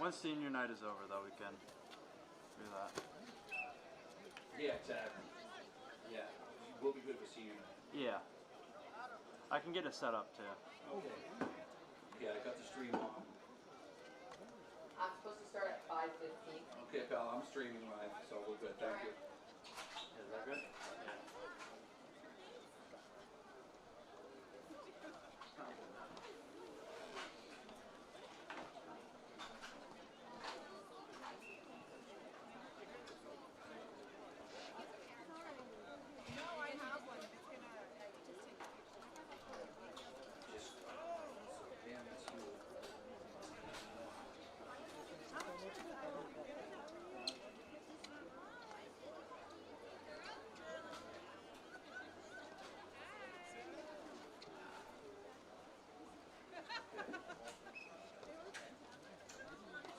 Once senior night is over, though, we can do that. Yeah, exactly. Yeah, we'll be good for senior night. Yeah. I can get it set up, too. Okay. Yeah, I got the stream on. I'm supposed to start at 5:15. Okay, pal, I'm streaming live, so we're good. Thank you. Is that good? Yeah.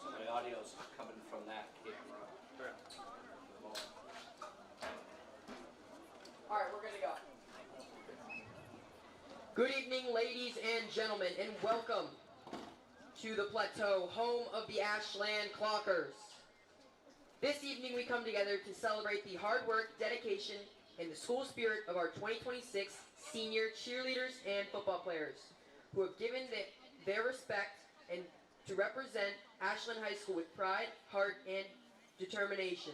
So my audio's coming from that camera. All right, we're going to go. Good evening, ladies and gentlemen, and welcome to the Plateau, home of the Ashland Clockers. This evening we come together to celebrate the hard work, dedication, and the school spirit of our 2026 senior cheerleaders and football players who have given their respect and to represent Ashland High School with pride, heart, and determination.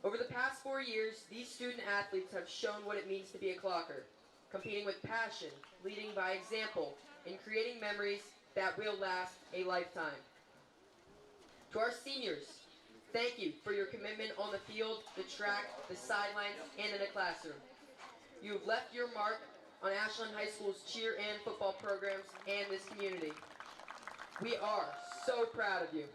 Over the past 4 years, these student athletes have shown what it means to be a Clocker, competing with passion, leading by example, and creating memories that will last a lifetime. To our seniors, thank you for your commitment on the field, the track, the sidelines, and in the classroom. You have left your mark on Ashland High School's cheer and football programs and this community. We are so proud of you.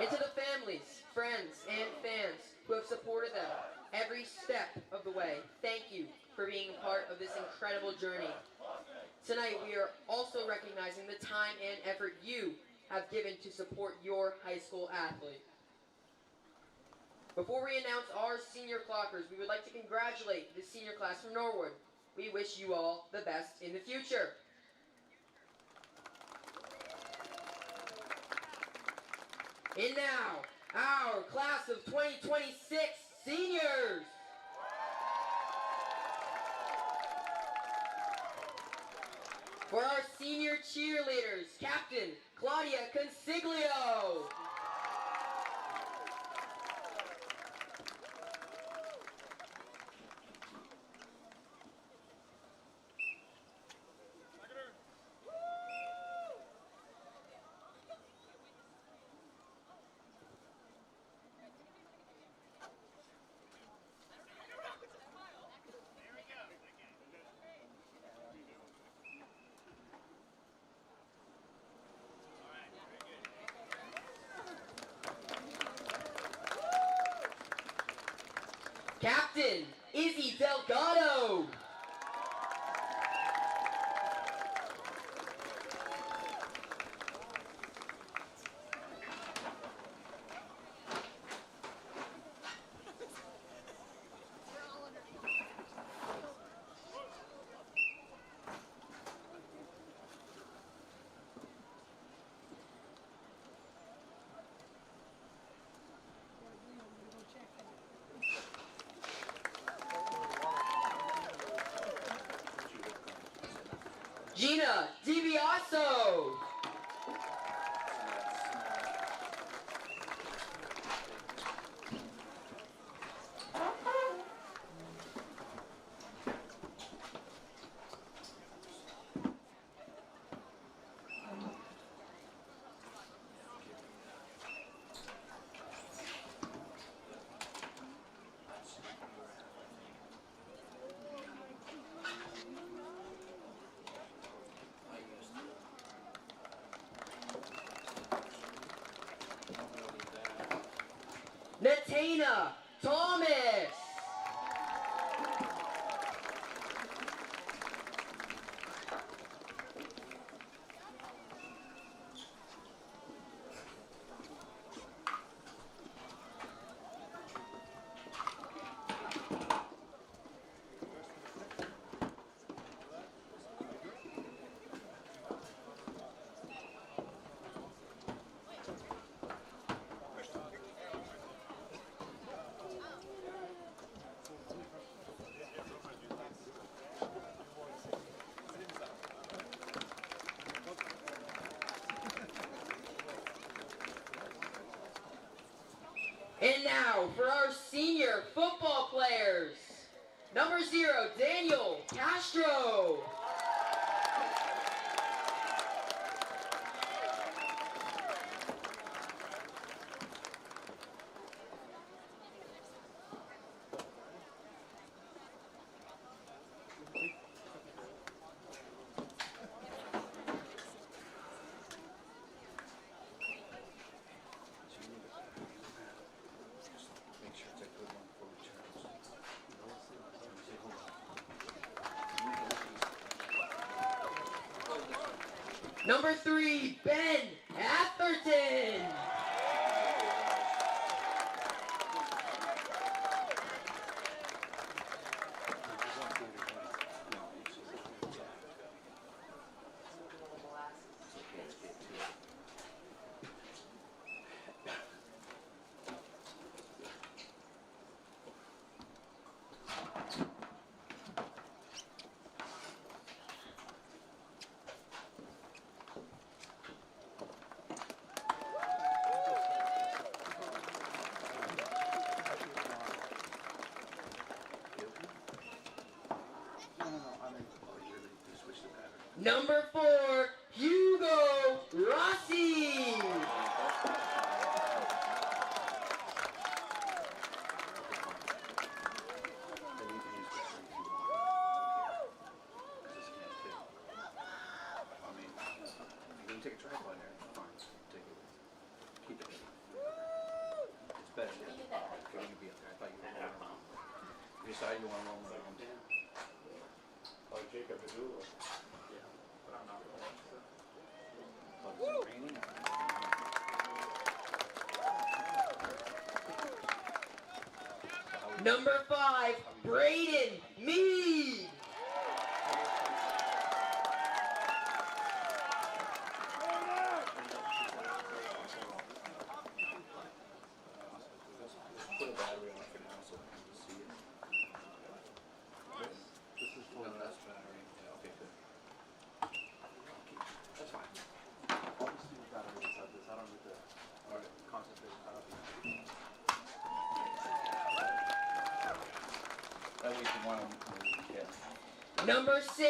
And to the families, friends, and fans who have supported them every step of the way, thank you for being a part of this incredible journey. Tonight, we are also recognizing the time and effort you have given to support your high school athlete. Before we announce our senior Clockers, we would like to congratulate the senior class from Norwood. We wish you all the best in the future. And now, our class of 2026 seniors. For our senior cheerleaders, Captain Claudia Consiglio. Captain Izzy Delgado. Gina DiBiaso. Natana Thomas. And now for our senior football players. Number 0, Daniel Castro. Number 3, Ben Atherton. Number 4, Hugo Rossi. Take a tripod there. Fine. Take it. Keep it. It's better. Okay, you can be up there. I thought you were going around. You decided you want to roll around. Like Jacob Padula. Yeah, but I'm not going to. But is it raining? Number 5, Braden Mead. Put a battery on it for now so we can see it. This is for No, that's battery. Yeah, okay, good. That's fine. I'll just see the battery inside this. I don't need to concentrate on it. That way you can want to, yeah. Number 6,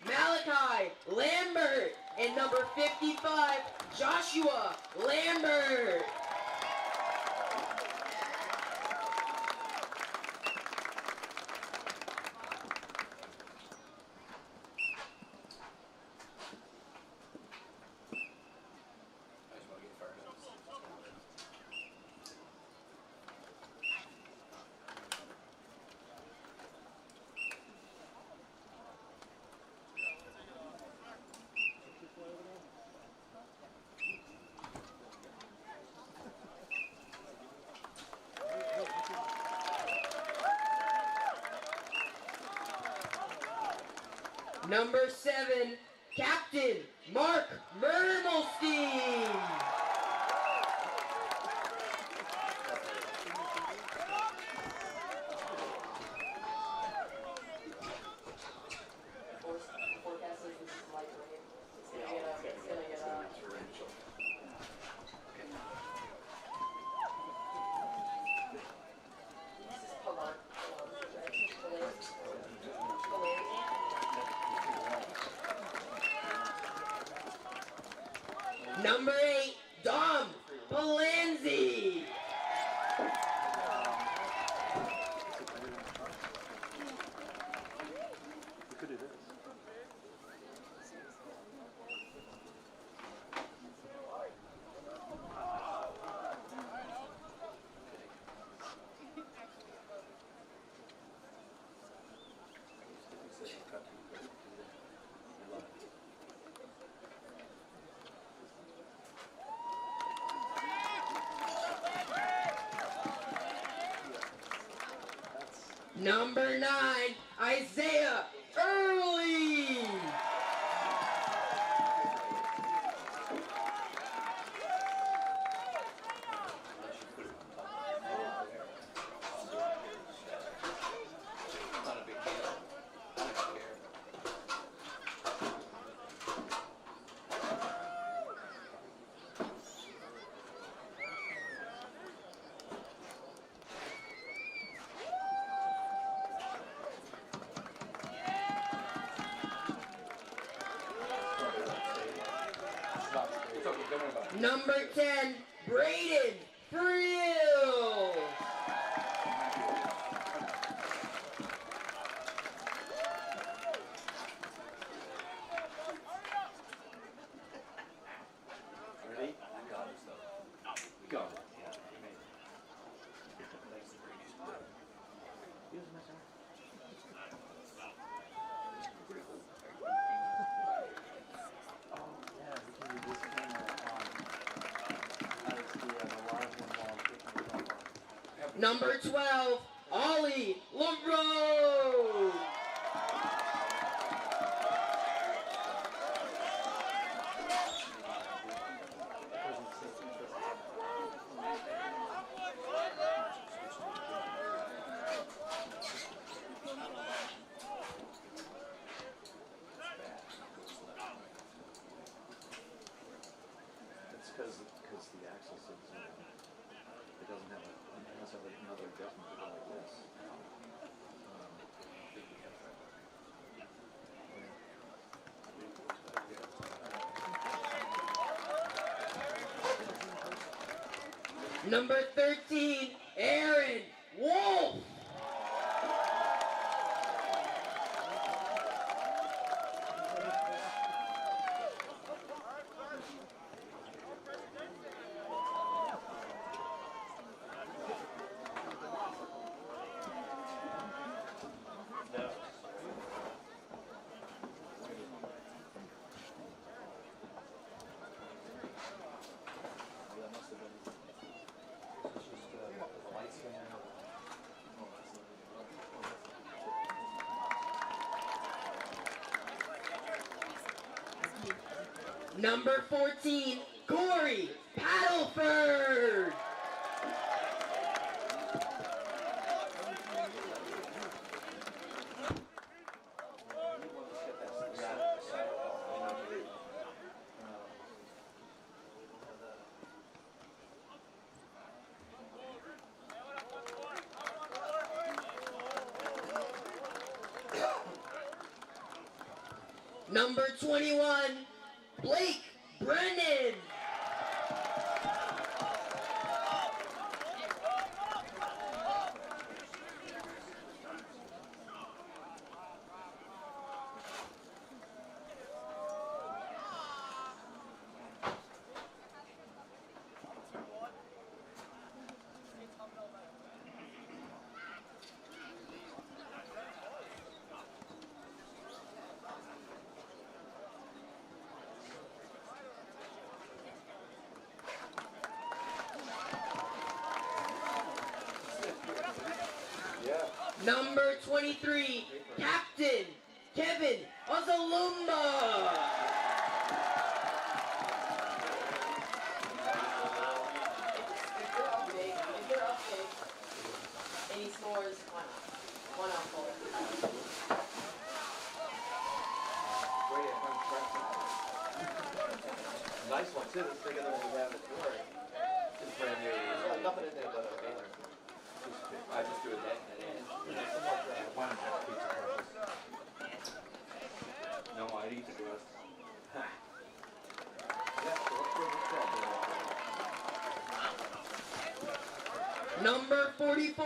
Malachi Lambert. And number 55, Joshua Lambert. I just want to get fired up. Number 7, Captain Mark Mermelstein. Forecast says this is light rain. It's gonna get This is Number 8, Dom Palanzi. We could do this. Number 9, Isaiah Early. Not a big deal. I don't care. Number 10, Braden Friel. Ready? Go. Number 12, Ollie LaRose. It's because the axis is, it doesn't have it has another adjustment to go like this. Number 13, Aaron Wolf. Number 14, Corey Paddleford. Number 21, Blake Brennan. Number 23, Captain Kevin Ozalumba. If you're up big, and he scores, one out goal. Nice one too. It's bigger than what we have at Florida. It's brand new. There's nothing in there but a baler. I just threw it that in. No, I'd eat the rest. Number 44,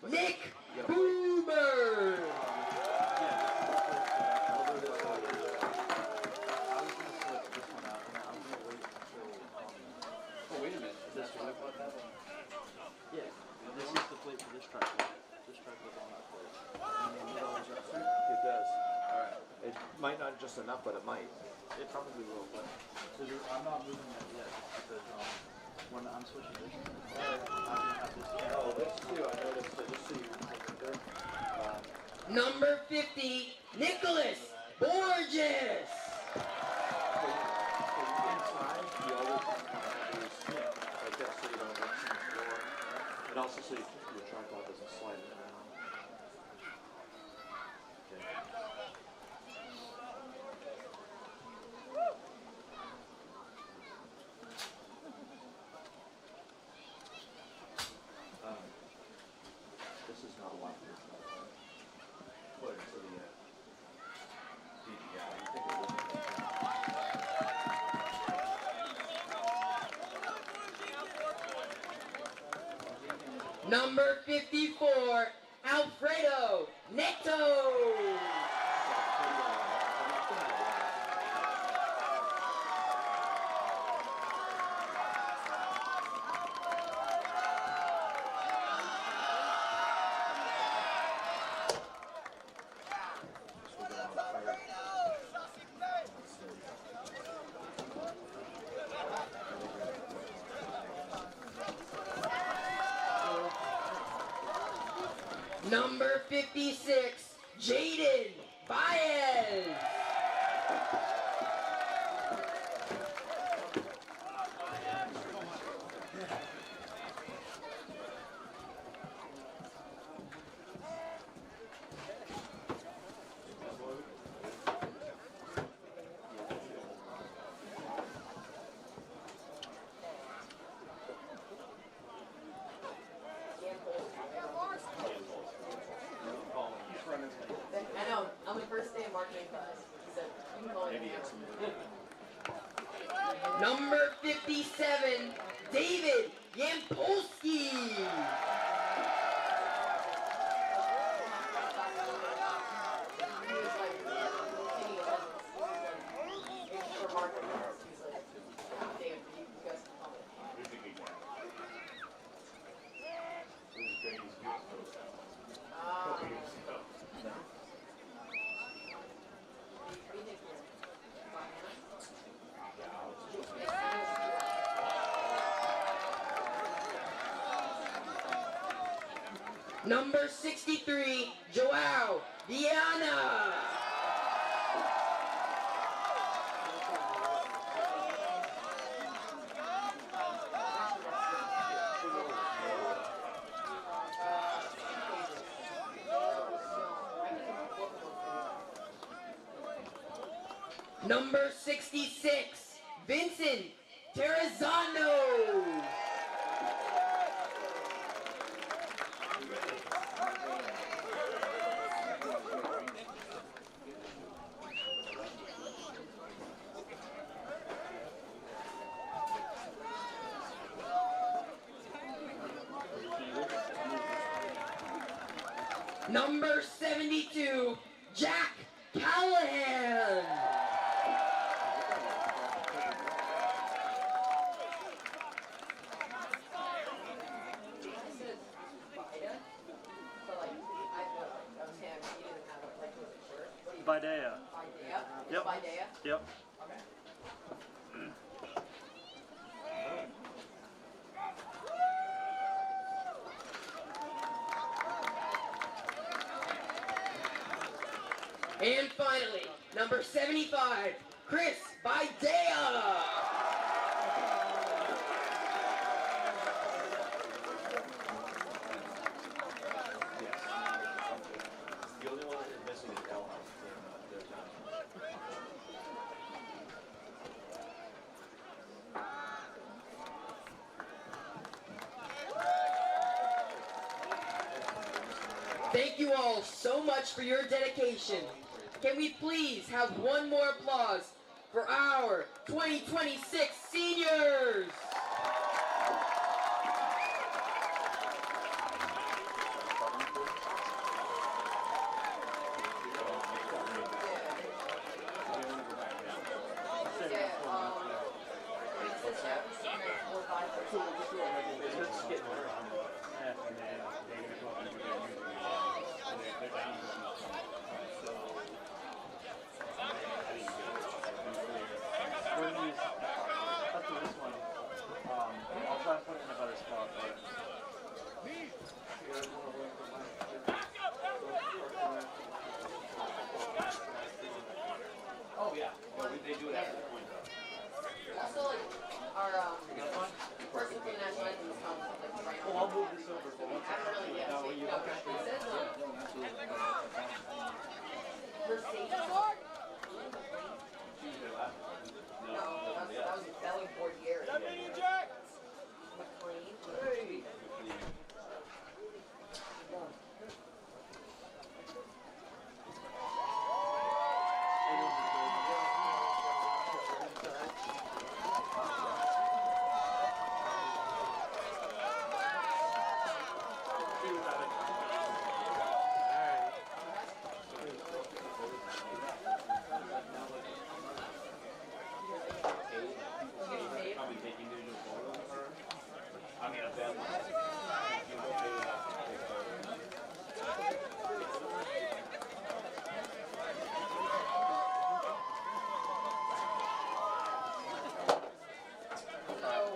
Nick Boomer. Oh, wait a minute. Is this what I thought that was? Yeah, this is the plate for this track. This track was on that plate. It does. Alright. It might not just enough, but it might. It probably will, but so I'm not moving that yet because when I'm switching this, I'm gonna have this. Oh, this too. I noticed it. Just so you Number 50, Nicholas Borges. inside, the other is like that so you don't get some floor. And also so your tripod doesn't slide around. Okay. This is not a lot for this. Put it to the DPI. I think it would be. Number 54, Alfredo Neto. Number 56, Jaden Baez. I know, on the first day of marketing class, he said, you can call it Number 57, David Yampolsky. Number 63, Joao Viana. Number 66, Vincent Terrazano. Number 72, Jack Callahan. Videa. Yep. Yep. And finally, number 75, Chris Videa. The only one that is missing is L House. Their time. Thank you all so much for your dedication. Can we please have one more applause for our 2026 seniors?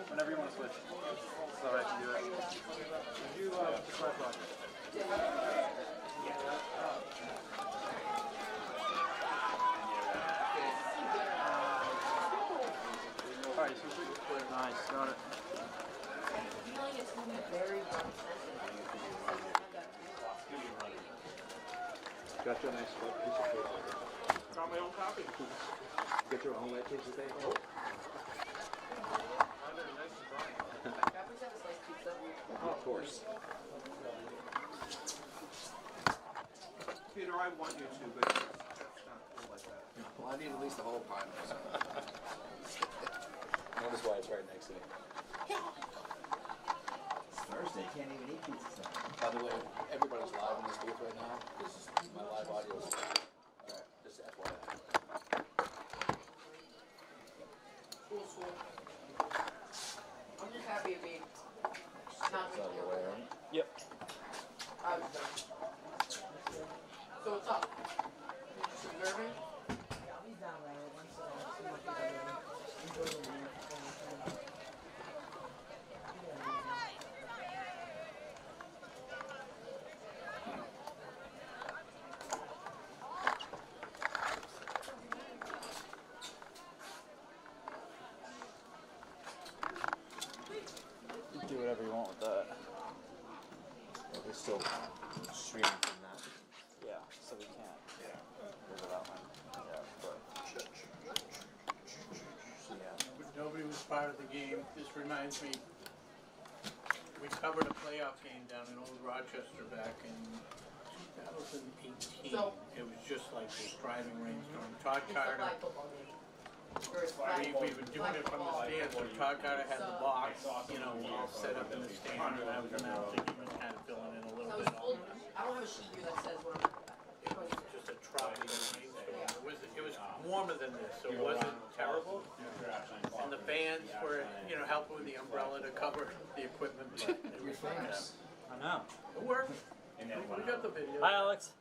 Whenever you want to switch. It's alright to do it. Did you, tripod? Alright, so nice, got it. Got your nice piece of paper. Got my own copy. Get your own piece of paper. Of course. Peter, I want you to, but that's not cool like that. Well, I need at least a whole pie. Notice why it's right next to me. It's Thursday, can't even eat pizza. By the way, everybody's live in this booth right now. This is my live audio. Alright, just FYI. Cool. I'm just happy to be not It's on your way, right? Yep. I was done. So what's up? Just observing? Do whatever you want with that. Well, we're still streaming from that. Yeah, so we can't. Yeah. Go to that one. Yeah, but. Nobody was part of the game. This reminds me, we covered a playoff game down in Old Rochester back in 2018. So- It was just like this driving rainstorm. Todd It's a Carter, flag football game. Or it's flag we were doing it from the stands, so Todd Carter had the box, you know, all set up in the stand, and I was announcing, he was kind of filling in a little So bit it's on old. it. I don't have a sheet here that says what I'm looking at. It was just a tropical rainstorm. It was warmer than this, so it wasn't terrible. And the fans were, you know, helping with the umbrella to cover the equipment, but it was Famous. I know. It worked. We got the video. Hi, Alex.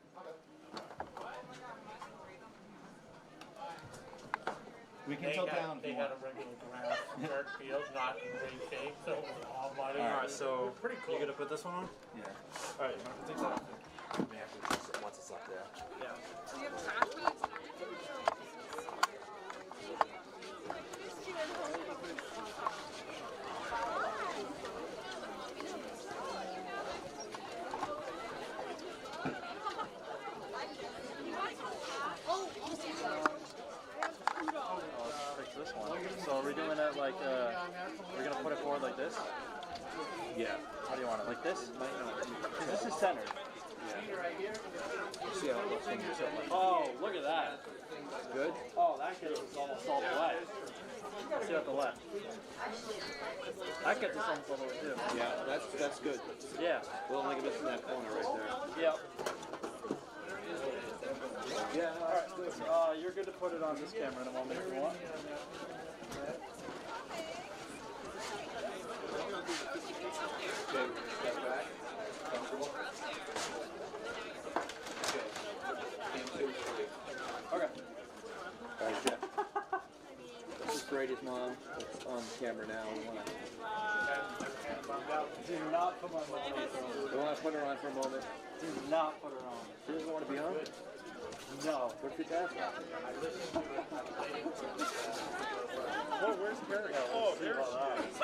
We can tilt down if They you had want. a regular grass, dirt field, not in great shape, so it was all muddy. Alright, so Pretty cool. you gonna put this one on? Yeah. Alright, you want to take that? Once it's up there. Yeah. Fix this one. So are we doing it like, we're gonna put it forward like this? Yeah. How do you want it? Like this? Might not. Because this is centered. See how it looks when you're sitting like Oh, look at that. good? Oh, that gets us almost all the way. See at the left. That gets us almost all the way too. Yeah, that's good. Yeah. We'll only get this in that corner right there. Yep. Yeah. Alright, you're good to put it on this camera in a moment if you want. Okay, step back. Comfortable. Okay. And 2, 3. Okay. Alright, Jeff. This is Brady's mom. It's on camera now. We want Do not put my mom on. to put her on for a moment. Do not put her on. She doesn't want to be on? No. What's your dad? Oh, where's Perry? Oh, there she is.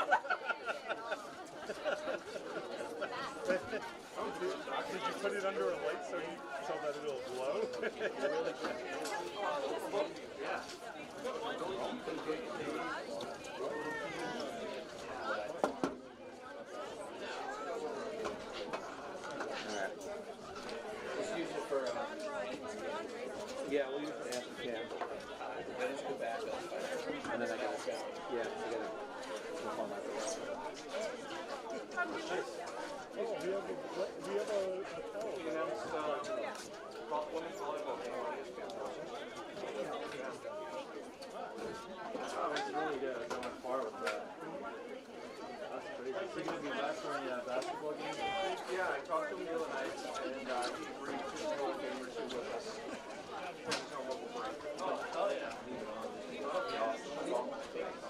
Did you put it under a light so that it'll glow? Alright. Let's use it for, yeah, we'll use it as we can. Then just go back up. And then I gotta, yeah, I gotta flip on that. towel. You announced women's volleyball game on ESPN. It's really good. I went far with that. That's crazy. Is he going to be back for any basketball games? Yeah, I talked to him the other night, and he agreed to go a game or two with us. Oh, yeah.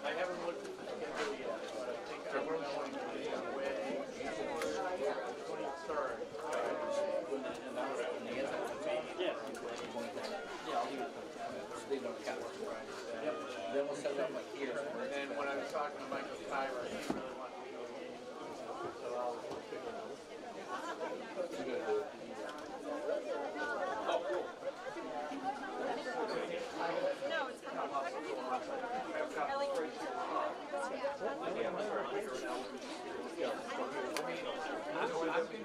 I haven't looked at the schedule yet, but I think I'm going to be away 23rd. Yeah. Then we'll set it up like here. And then when I was talking to Michael Tyra, he really wanted to go to the game. So I'll figure it out. Oh, cool. I've been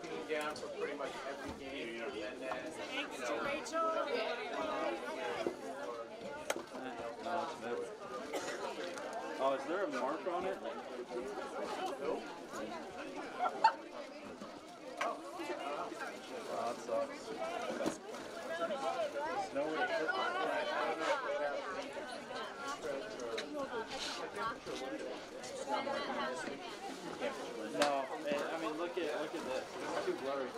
being down for pretty much every game, and then, you know, Oh, is there a mark on it? Nope. Oh, that sucks. No way. No, I mean look at this. It's too blurry.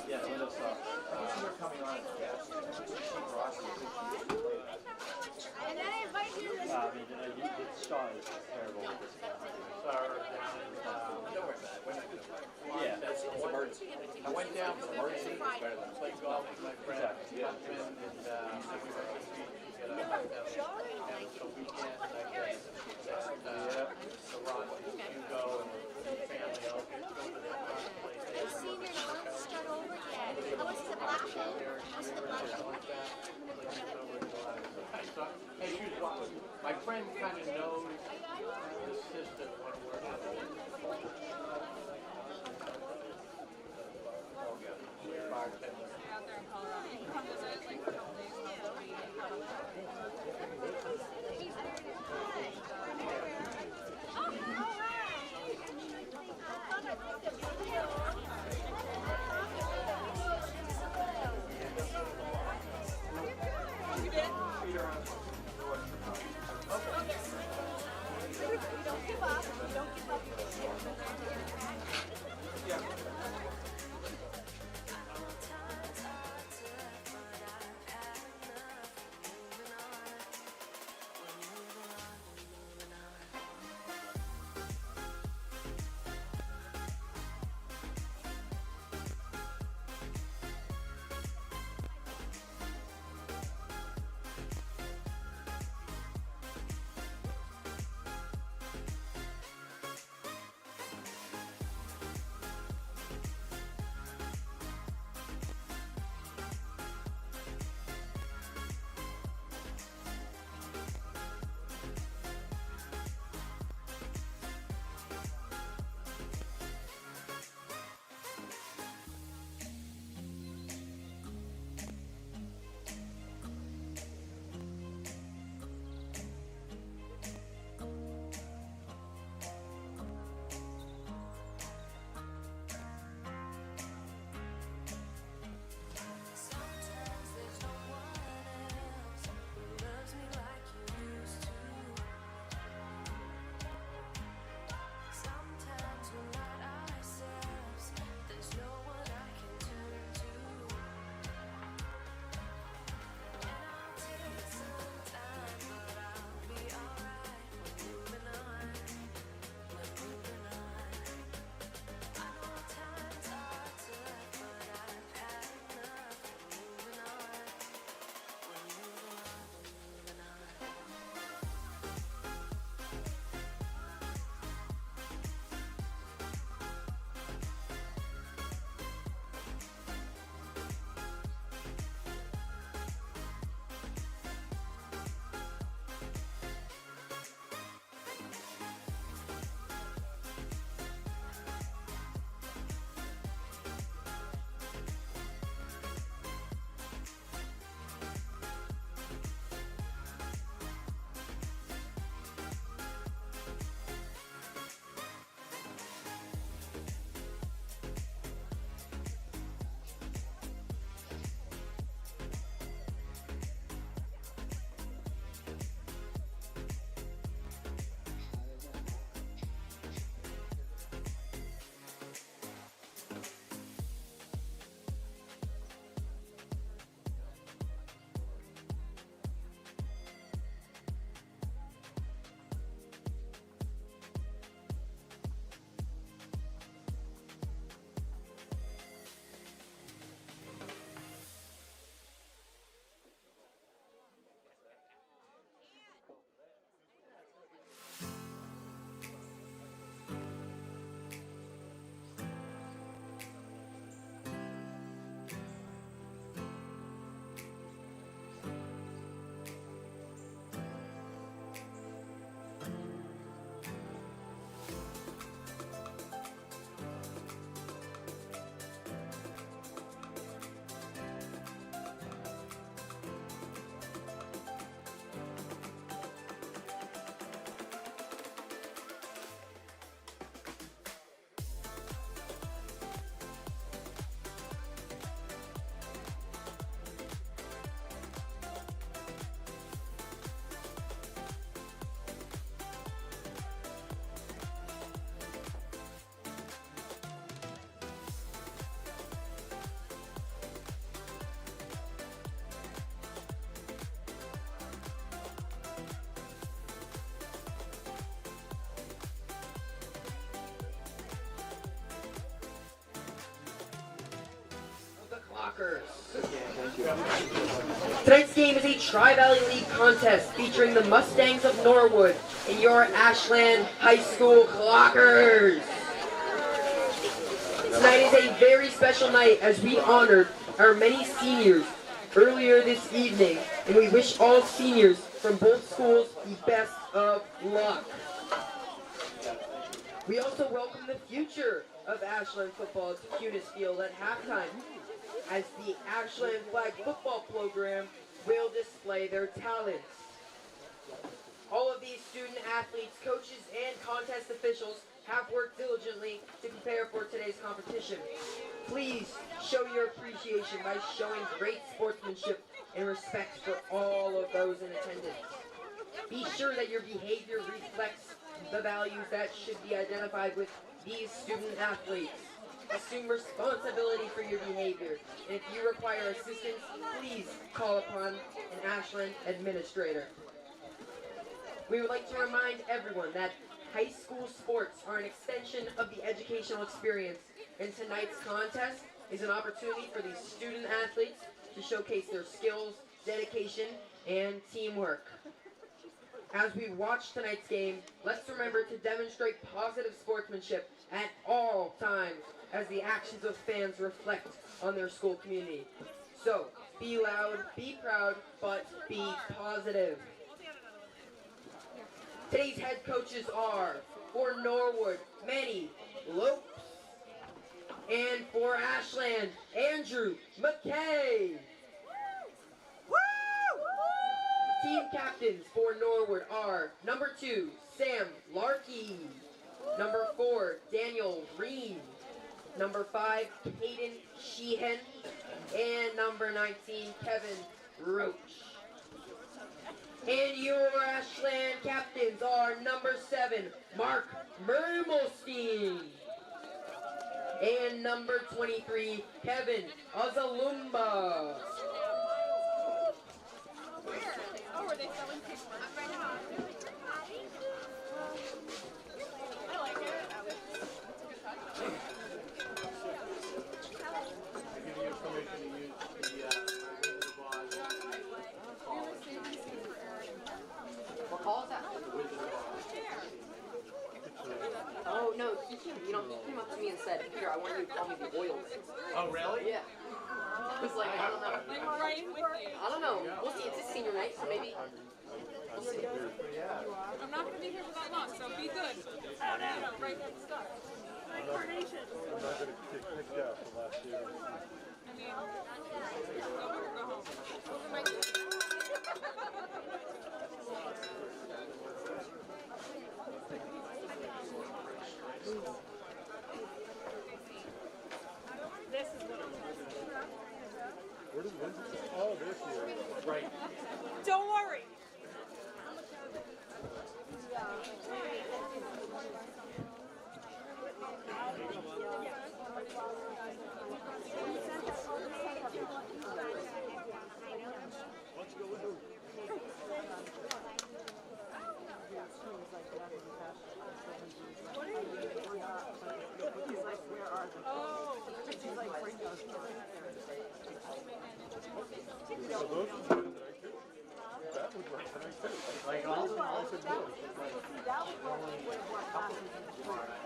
Yeah, window sucks. And then I invite you to I mean, this shot is terrible with this camera. Don't worry about it. We're not going to Yeah. It's emergency. I went down for Emergency is better than play golf with my friend, Exactly. husband, and we went to the beach to get a weekend, I guess. So Ron, you go and family, I'll get over there. I've seen your mom start over again. I went to the black hole. I went to the black hole. Hey, she's watching. My friend kind of knows the system when we're out there. You don't give up. You don't give up. Clockers. Tonight's game is a Tri-Valley League contest featuring the Mustangs of Norwood and your Ashland High School Clockers. Tonight is a very special night as we honored our many seniors earlier this evening, and we wish all seniors from both schools the best of luck. We also welcome the future of Ashland football to Cunis Field at halftime, as the Ashland flag football program will display their talents. All of these student athletes, coaches, and contest officials have worked diligently to prepare for today's competition. Please show your appreciation by showing great sportsmanship and respect for all of those in attendance. Be sure that your behavior reflects the values that should be identified with these student athletes. Assume responsibility for your behavior, and if you require assistance, please call upon an Ashland administrator. We would like to remind everyone that high school sports are an extension of the educational experience, and tonight's contest is an opportunity for these student athletes to showcase their skills, dedication, and teamwork. As we watch tonight's game, let's remember to demonstrate positive sportsmanship at all times as the actions of fans reflect on their school community. So, be loud, be proud, but be positive. Today's head coaches are, for Norwood, Manny Lopes, and for Ashland, Andrew McKay. Team captains for Norwood are number 2, Sam Larkey, number 4, Daniel Ream, number 5, Caden Sheehan, and number 19, Kevin Roach. And your Ashland captains are number 7, Mark Mermelstein, and number 23, Kevin Azalumba. Oh, are they selling pictures? I like it. It's a good touch. Give you permission to use the Wizard of Oz. What call is that? The Wizard of Oz. Oh, no, you came up to me and said, here, I want you to call me the oil ring. Oh, really? Yeah. It was like, I don't know. I don't know. We'll see. It's his senior night, so maybe. We'll see. I'm not going to be here for that long, so be good. You know, right at the start. I'm not going to get picked out for last year. I mean, go work or go home. Those are my kids. This is what I'm talking about. Where did Lindsay? Oh, there she is. Right. Don't worry. So those are the ones that I took. That would work tonight too. Like all of them?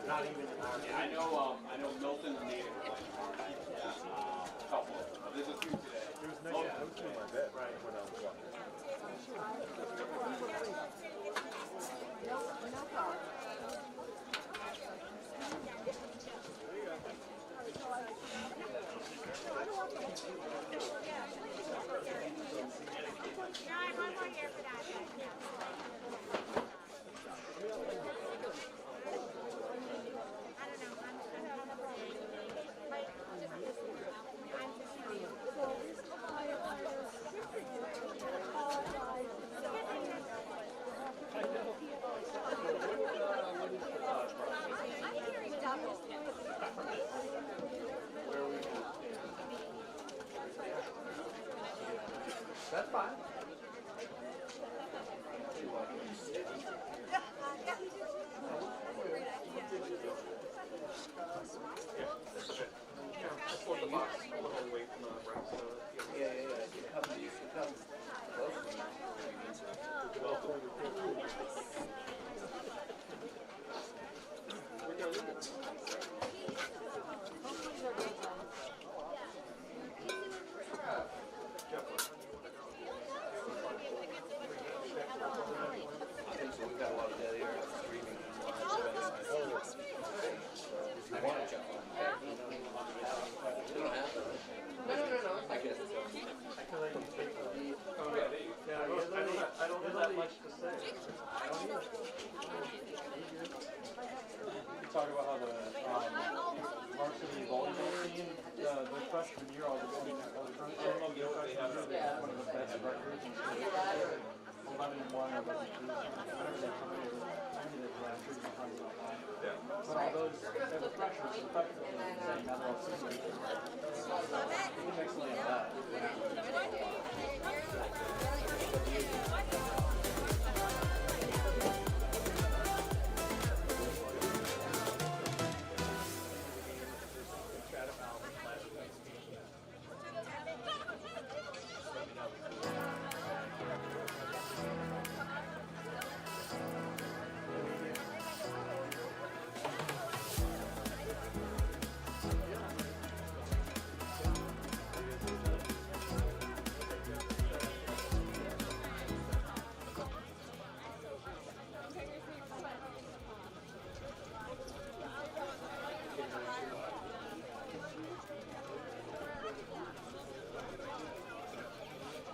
Not even I know Milton and Native are like tomorrow night. A couple of them. There's a few today. It was nice to host in my bed when I was watching. We've got a lot of dead air streaming. If you want to jump on. You don't have to. No. I guess it's I feel like you take the lead. I don't have that much to say. You talk about how the varsity volleyball team, the freshman year, all the freshman year, one of the best records. 11-1 or 11-2. Whenever they come over, maybe they last year behind the line. But all those, they were freshmen, so technically, now they're all seniors. It makes me laugh.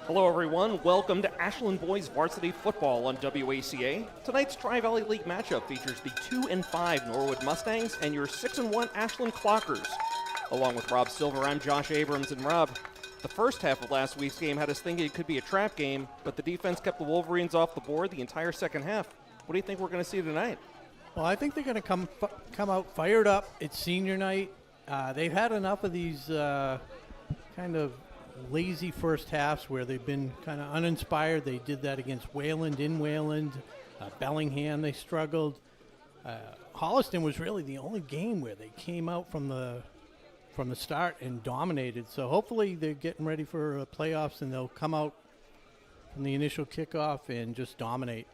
Hello, everyone. Welcome to Ashland Boys Varsity Football on WACA. Tonight's Tri-Valley League matchup features the 2-5 Norwood Mustangs and your 6-1 Ashland Clockers. Along with Rob Silver, I'm Josh Abrams. And Rob, the first half of last week's game had us thinking it could be a trap game, but the defense kept the Wolverines off the board the entire second half. What do you think we're going to see tonight? Well, I think they're going to come out fired up. It's senior night. They've had enough of these kind of lazy first halves where they've been kind of uninspired. They did that against Wayland, in Wayland. Bellingham, they struggled. Holliston was really the only game where they came out from the start and dominated. So hopefully they're getting ready for playoffs and they'll come out from the initial kickoff and just dominate.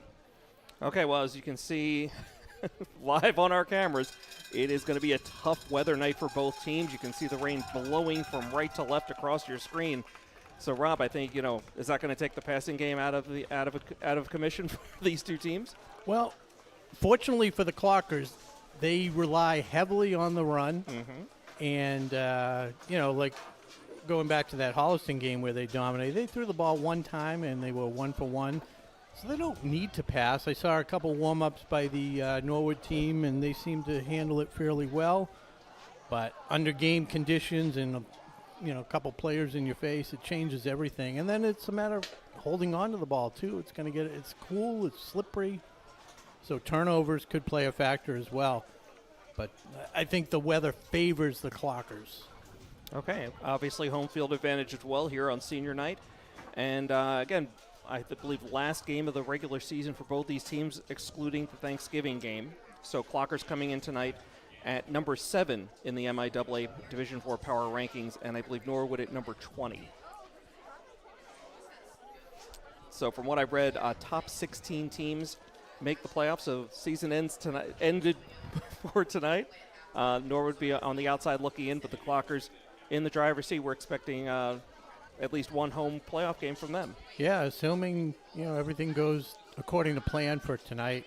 Okay, well, as you can see live on our cameras, it is going to be a tough weather night for both teams. You can see the rain blowing from right to left across your screen. So, Rob, I think, is that going to take the passing game out of commission for these two teams? Well, fortunately for the Clockers, they rely heavily on the run. Mm-hmm. And, like going back to that Holliston game where they dominated, they threw the ball one time and they were 1 for 1. So they don't need to pass. I saw a couple warm-ups by the Norwood team, and they seem to handle it fairly well. But under game conditions and, a couple players in your face, it changes everything. And then it's a matter of holding on to the ball, too. It's cool, it's slippery. So turnovers could play a factor as well. But I think the weather favors the Clockers. Okay, obviously home field advantage as well here on senior night. And, again, I believe last game of the regular season for both these teams, excluding the Thanksgiving game. So Clockers coming in tonight at number 7 in the MIAA Division IV Power Rankings, and I believe Norwood at number 20. So from what I've read, top 16 teams make the playoffs. So season ended for tonight. Norwood be on the outside looking in, but the Clockers in the driver's seat. We're expecting at least one home playoff game from them. Yeah, assuming, everything goes according to plan for tonight.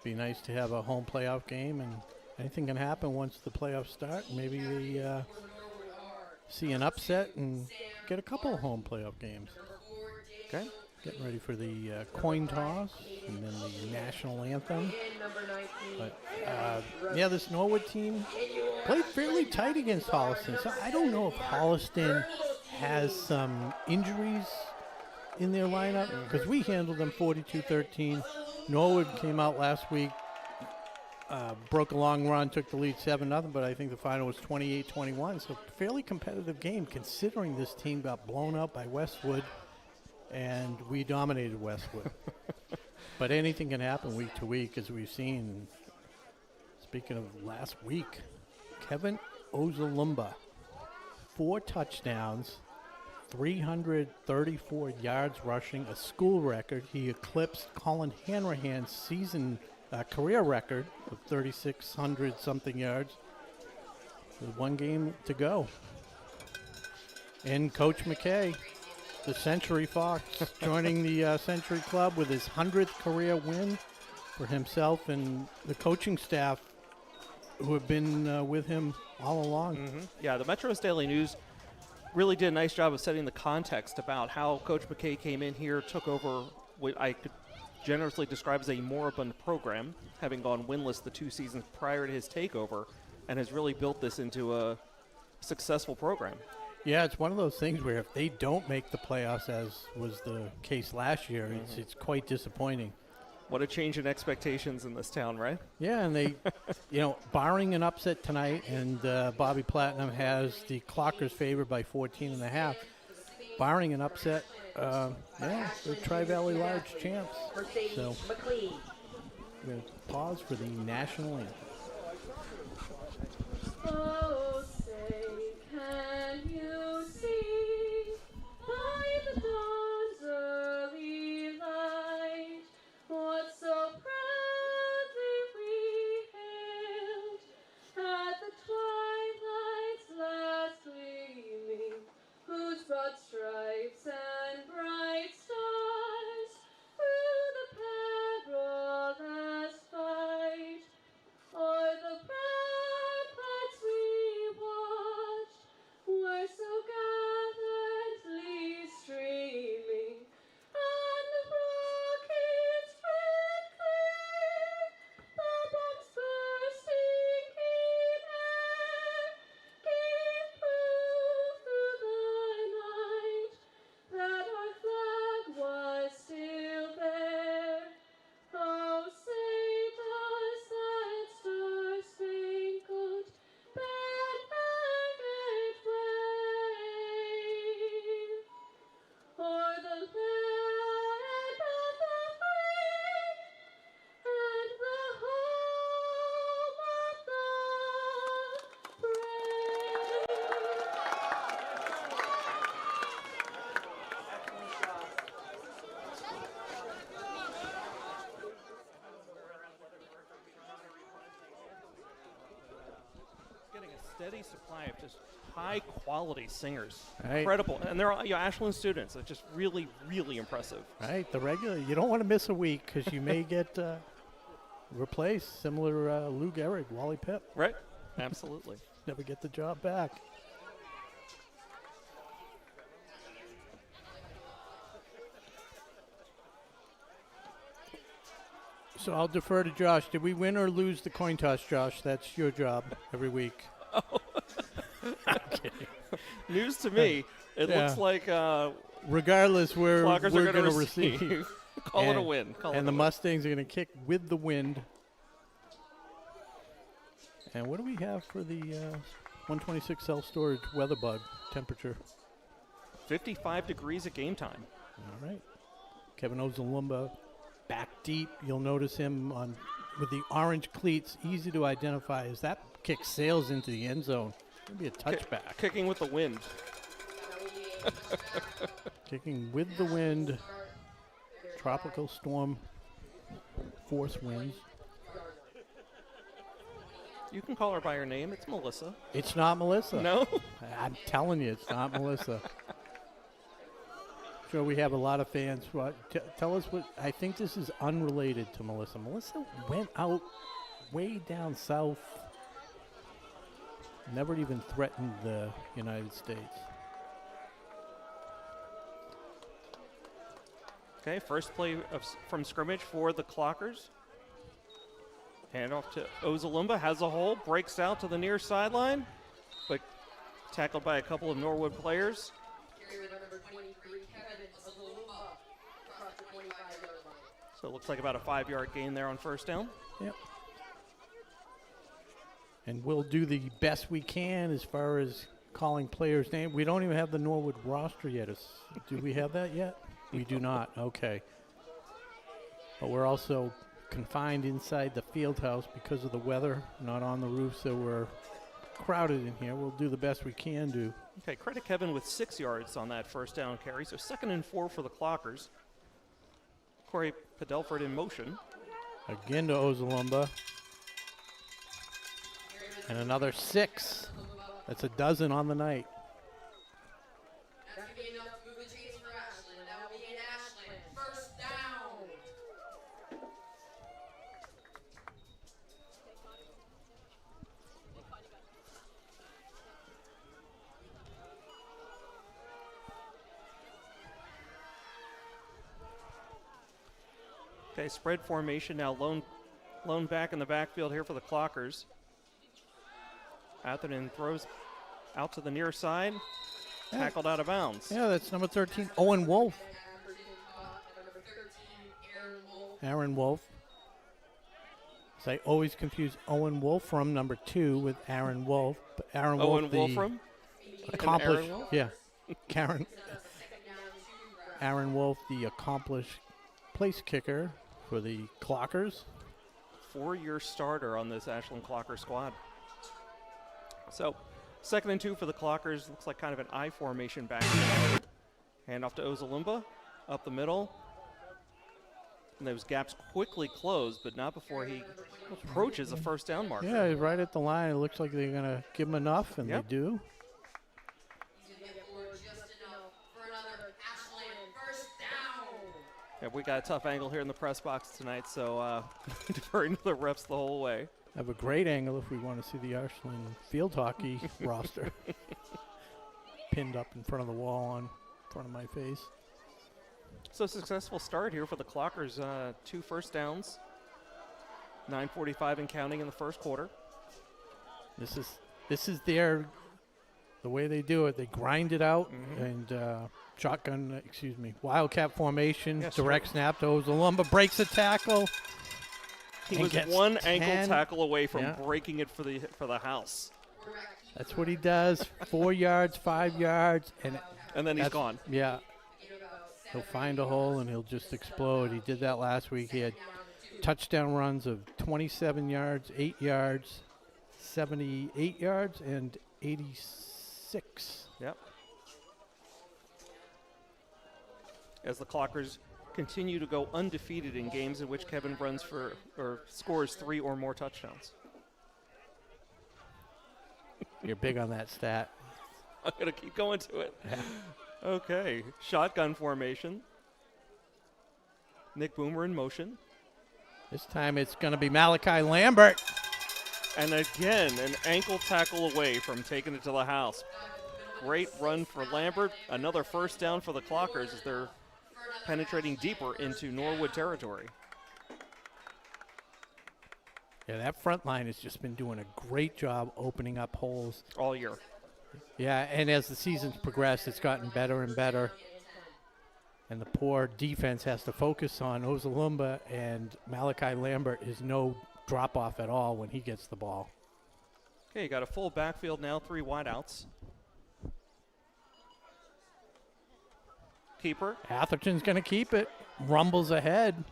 Be nice to have a home playoff game, and anything can happen once the playoffs start. Maybe they see an upset and get a couple home playoff games. Okay. Getting ready for the coin toss and then the national anthem. But, this Norwood team played fairly tight against Holliston. So I don't know if Holliston has some injuries in their lineup because we handled them 42-13. Norwood came out last week, broke a long run, took the lead 7-0, but I think the final was 28-21. So fairly competitive game considering this team got blown out by Westwood and we dominated Westwood. But anything can happen week to week as we've seen. Speaking of last week, Kevin Ozalumba, 4 touchdowns, 334 yards rushing, a school record. He eclipsed Colin Hanrahan's season a career record of 3,600 something yards with one game to go. And Coach McKay, the Century Fox, joining the Century Club with his 100th career win for himself and the coaching staff who have been with him all along. Yeah, the Metro's Daily News really did a nice job of setting the context about how Coach McKay came in here, took over what I could generously describe as a moribund program, having gone winless the 2 seasons prior to his takeover, and has really built this into a successful program. Yeah, it's one of those things where if they don't make the playoffs, as was the case last year, it's quite disappointing. What a change in expectations in this town, right? Yeah, and they, barring an upset tonight, and Bobby Platinum has the Clockers favored by 14.5. Barring an upset, they're Tri-Valley Large champs. So we're going to pause for the national anthem. Oh, say, can you see by the dawn's early light what so proudly we hailed at the twilight's last gleaming, whose broad stripes and bright stars through the perilous fight o'er the ramparts we watched were so gallantly streaming, and the rockets red clear, the bombs bursting in air, gave proof through the night that our flag was still there. Oh, say does that star-spangled banner yet wave o'er the land of the free and the home of the Getting a steady supply of just high-quality singers. Right. Incredible. And they're all Ashland students. It's just really, really impressive. Right, the regular. You don't want to miss a week because you may get replaced, similar Lou Gehrig, Wally Pipp. Right, absolutely. Never get the job back. So I'll defer to Josh. Did we win or lose the coin toss, Josh? That's your job every week. I'm kidding. News to me. It looks like regardless, we're Clockers going are to gonna receive. Call it a win. And the Mustangs are going to kick with the wind. And what do we have for the 126 self-storage weather bug temperature? 55 degrees at game time. All right. Kevin Ozalumba back deep. You'll notice him with the orange cleats, easy to identify as that kick sails into the end zone. It'll be a touchback. Kicking with the wind. Kicking with the wind. Tropical storm force winds. You can call her by her name. It's Melissa. It's not Melissa. No? I'm telling you, it's not Melissa. Sure, we have a lot of fans. Tell us what. I think this is unrelated to Melissa. Melissa went out way down south. Never even threatened the United States. Okay, first play from scrimmage for the Clockers. Handoff to Ozalumba, has a hole, breaks out to the near sideline, but tackled by a couple of Norwood players. So it looks like about a 5-yard gain there on first down. Yep. And we'll do the best we can as far as calling players' names. We don't even have the Norwood roster yet. Do we have that yet? We do not. Okay. But we're also confined inside the field house because of the weather, not on the roof, so we're crowded in here. We'll do the best we can do. Okay, credit Kevin with 6 yards on that first down carry, so 2nd and 4 for the Clockers. Corey Padelford in motion. Again to Ozalumba. And another 6. That's a dozen on the night. That's going to be enough to move the chains for Ashland. That will be in Ashland. First down. Okay, spread formation now. Lone back in the backfield here for the Clockers. Atherton throws out to the near side. Tackled out of bounds. Yeah, that's number 13, Owen Wolf. Aaron Wolf. So I always confuse Owen Wolfram, number 2, with Aaron Wolf. But Aaron Owen Wolf, Wolfram? accomplished. Aaron Wolf? Yeah, Aaron Wolf, the accomplished place kicker for the Clockers. 4-year starter on this Ashland Clocker squad. So, 2nd and 2 for the Clockers. Looks like kind of an I formation back here. Hand off to Ozalumba, up the middle. And those gaps quickly closed, but not before he approaches a first down marker. Yeah, right at the line. It looks like they're going to give him enough, and they do. Yeah, we got a tough angle here in the press box tonight, so deferring to the refs the whole way. Have a great angle if we want to see the Ashland field hockey roster pinned up in front of the wall on front of my face. So successful start here for the Clockers. 2 first downs, 9:45 and counting in the first quarter. This is the way they do it. They grind it out and wildcat formation, direct snap to Ozalumba, breaks a tackle. He was one ankle tackle away from breaking it for the house. That's what he does. 4 yards, 5 yards, and then he's gone. Yeah. He'll find a hole and he'll just explode. He did that last week. He had touchdown runs of 27 yards, 8 yards, 78 yards, and 86. Yep. As the Clockers continue to go undefeated in games in which Kevin runs for or scores 3 or more touchdowns. You're big on that stat. I'm going to keep going to it. Okay, shotgun formation. Nick Boomer in motion. This time it's going to be Malachi Lambert. And again, an ankle tackle away from taking it to the house. Great run for Lambert. Another first down for the Clockers as they're penetrating deeper into Norwood territory. Yeah, that front line has just been doing a great job opening up holes. All year. Yeah, and as the season's progressed, it's gotten better and better. And the poor defense has to focus on Ozalumba, and Malachi Lambert is no drop-off at all when he gets the ball. Okay, you got a full backfield now, 3 wideouts. Keeper. Atherton's going to keep it. Rumbles ahead.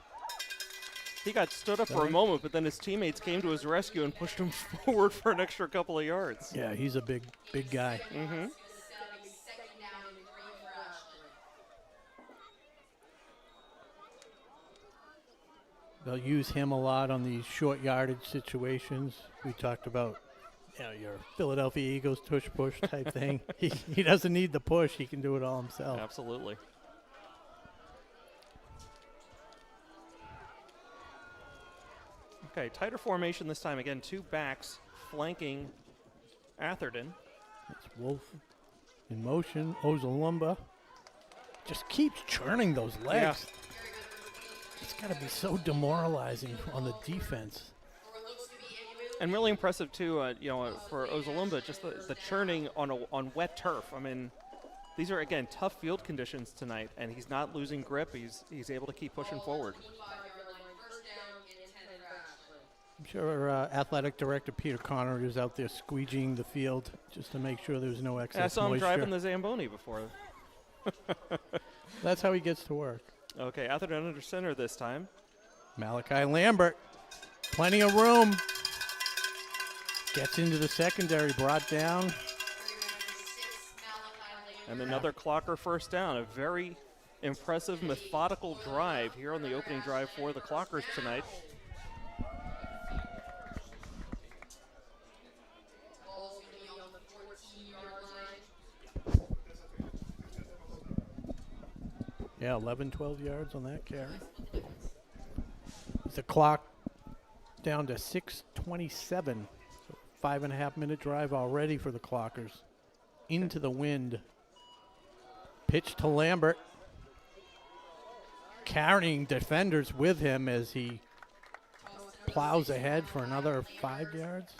He got stood up for a moment, but then his teammates came to his rescue and pushed him forward for an extra couple of yards. Yeah, he's a big guy. Mm-hmm. They'll use him a lot on these short yardage situations. We talked about, your Philadelphia Eagles tush-push type thing. He doesn't need the push. He can do it all himself. Absolutely. Okay, tighter formation this time. Again, 2 backs flanking Atherton. It's Wolf in motion. Ozalumba just keeps churning those legs. Yeah. It's got to be so demoralizing on the defense. And really impressive, too, for Ozalumba, just the churning on wet turf. I mean, these are, again, tough field conditions tonight, and he's not losing grip. He's able to keep pushing forward. I'm sure athletic director Peter Connor is out there squeegeeing the field just to make sure there's no excess I saw him moisture. driving the Zamboni before. That's how he gets to work. Okay, Atherton under center this time. Malachi Lambert, plenty of room. Gets into the secondary, brought down. And another Clocker first down. A very impressive, methodical drive here on the opening drive for the Clockers tonight. Yeah, 11, 12 yards on that carry. The clock down to 6:27. So 5.5-minute drive already for the Clockers. Into the wind. Pitch to Lambert. Carrying defenders with him as he plows ahead for another 5 yards.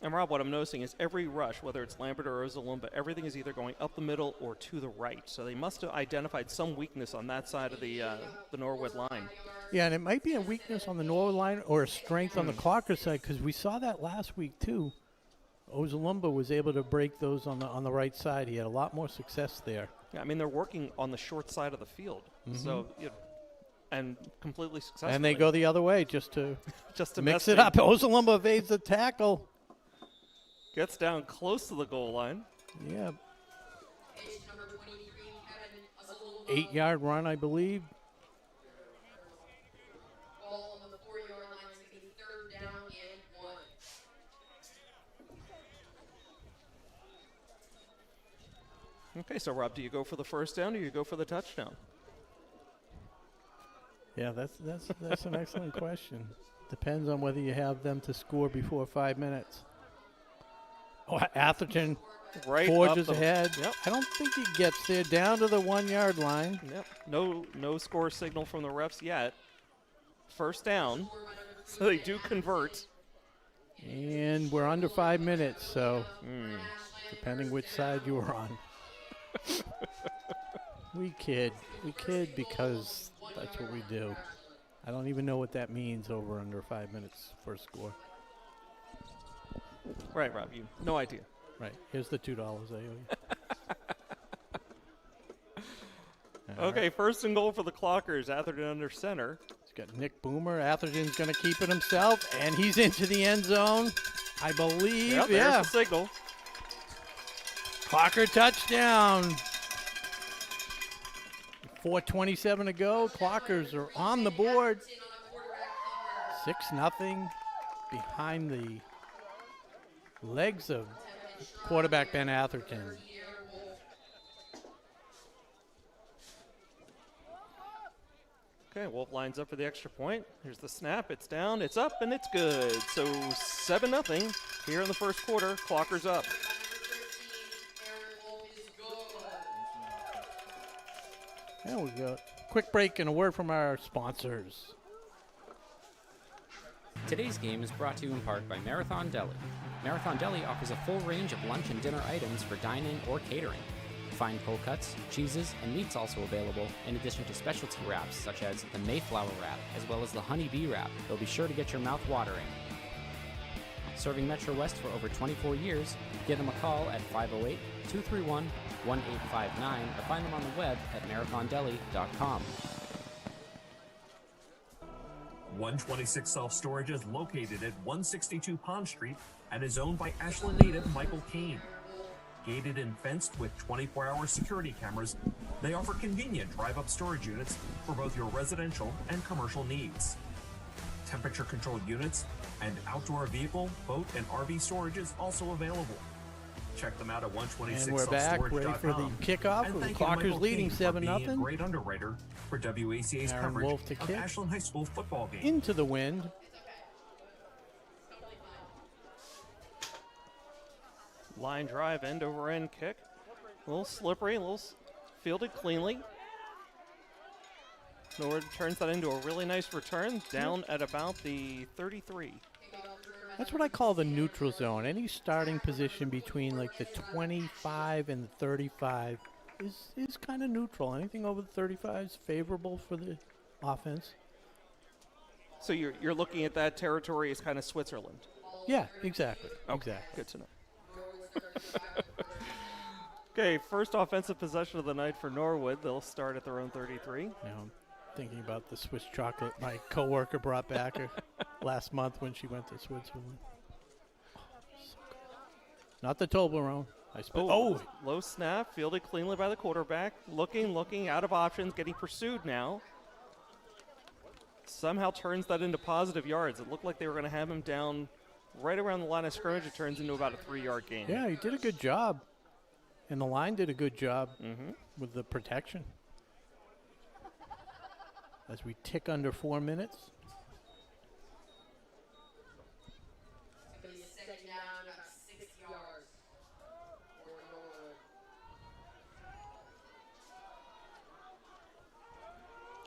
And Rob, what I'm noticing is every rush, whether it's Lambert or Ozalumba, everything is either going up the middle or to the right. So they must have identified some weakness on that side of the Norwood line. Yeah, and it might be a weakness on the Norwood line or a strength on the Clocker side, because we saw that last week too. Ozalumba was able to break those on the right side. He had a lot more success there. Yeah, I mean, they're working on the short side of the field. So, and completely successful. And they go the other way just to mix it things up. Ozalumba evades the tackle. Gets down close to the goal line. Yeah. 8-yard run, I believe. Ball on the 4-yard line is going to be 3rd down and 1. Okay, so Rob, do you go for the first down or do you go for the touchdown? Yeah, that's an excellent question. Depends on whether you have them to score before 5 minutes. Oh, Atherton forges ahead. Yep. I don't think he gets there. Down to the 1-yard line. Yep. No score signal from the refs yet. First down. So they do convert. And we're under 5 minutes, so depending which side you were on. We kid because that's what we do. I don't even know what that means, over under 5 minutes for a score. Right, Rob, you no idea. Right, here's the $2 I owe you. Okay, first and goal for the Clockers. Atherton under center. He's got Nick Boomer. Atherton's going to keep it himself, and he's into the end zone, I believe. Yep, there's the signal. Clocker touchdown. 4:27 to go. Clockers are on the board. 6-0 behind the legs of quarterback Ben Atherton. Okay, Wolf lines up for the extra point. Here's the snap. It's down, it's up, and it's good. So 7-0 here in the first quarter. Clockers up. There we go. Quick break and a word from our sponsors. Today's game is brought to you in part by Marathon Deli. Marathon Deli offers a full range of lunch and dinner items for dine-in or catering. Fine cold cuts, cheeses, and meats also available, in addition to specialty wraps such as the Mayflower wrap, as well as the Honey Bee wrap. They'll be sure to get your mouth watering. Serving Metro West for over 24 years, give them a call at 508-231-1859 or find them on the web at marathondeli.com. 126 Self-Storage is located at 162 Pond Street and is owned by Ashland native Michael Kane. Gated and fenced with 24-hour security cameras, they offer convenient drive-up storage units for both your residential and commercial needs. Temperature-controlled units and outdoor vehicle, boat, and RV storage is also available. Check them out at 126 And we're back, ready for the kickoff. With the Clockers leading 7-0. Great underwriter for WACA's Aaron coverage Wolf to of kick. Ashland High School football games. Into the wind. Line drive, end over end kick. A little slippery, a little fielded cleanly. Norwood turns that into a really nice return, down at about the 33. That's what I call the neutral zone. Any starting position between like the 25 and the 35 is kind of neutral. Anything over the 35 is favorable for the offense. So you're looking at that territory as kind of Switzerland? Yeah, exactly. Okay, Exactly. good to know. Okay, first offensive possession of the night for Norwood. They'll start at their own 33. Now I'm thinking about the Swiss chocolate my coworker brought back last month when she went to Switzerland. Oh, so good. Not the Toblerone. Low snap, fielded cleanly by the quarterback. Looking, out of options, getting pursued now. Somehow turns that into positive yards. It looked like they were going to have him down right around the line of scrimmage. It turns into about a 3-yard gain. Yeah, he did a good job. And the line did a good job with the protection. as we tick under 4 minutes. It's going to be a second down, about 6 yards for Norwood.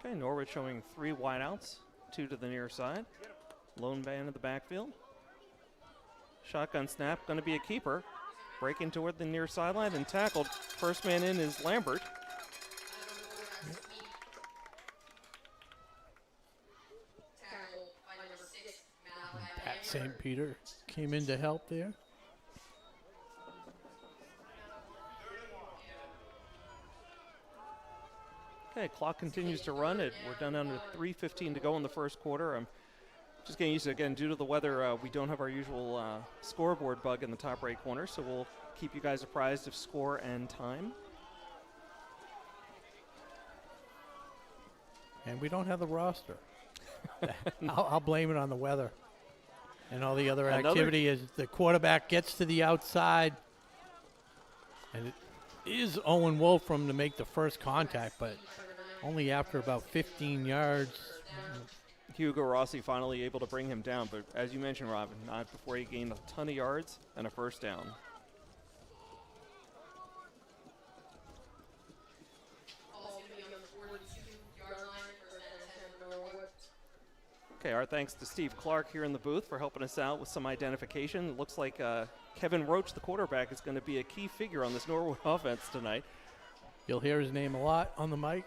Okay, Norwood showing 3 wideouts, 2 to the near side. Lone man in the backfield. Shotgun snap, going to be a keeper. Breaking toward the near sideline and tackled. First man in is Lambert. Pat St. Peter came in to help there. Okay, clock continues to run. We're done under 3:15 to go in the first quarter. I'm just getting used to it. Again, due to the weather, we don't have our usual scoreboard bug in the top right corner, so we'll keep you guys apprised of score and time. And we don't have the roster. I'll blame it on the weather and all the other activity as the quarterback gets to the outside. And it is Owen Wolfram to make the first contact, but only after about 15 yards. Hugo Rossi finally able to bring him down, but as you mentioned, Robin, not before he gained a ton of yards and a first down. Okay, our thanks to Steve Clark here in the booth for helping us out with some identification. It looks like Kevin Roach, the quarterback, is going to be a key figure on this Norwood offense tonight. You'll hear his name a lot on the mic.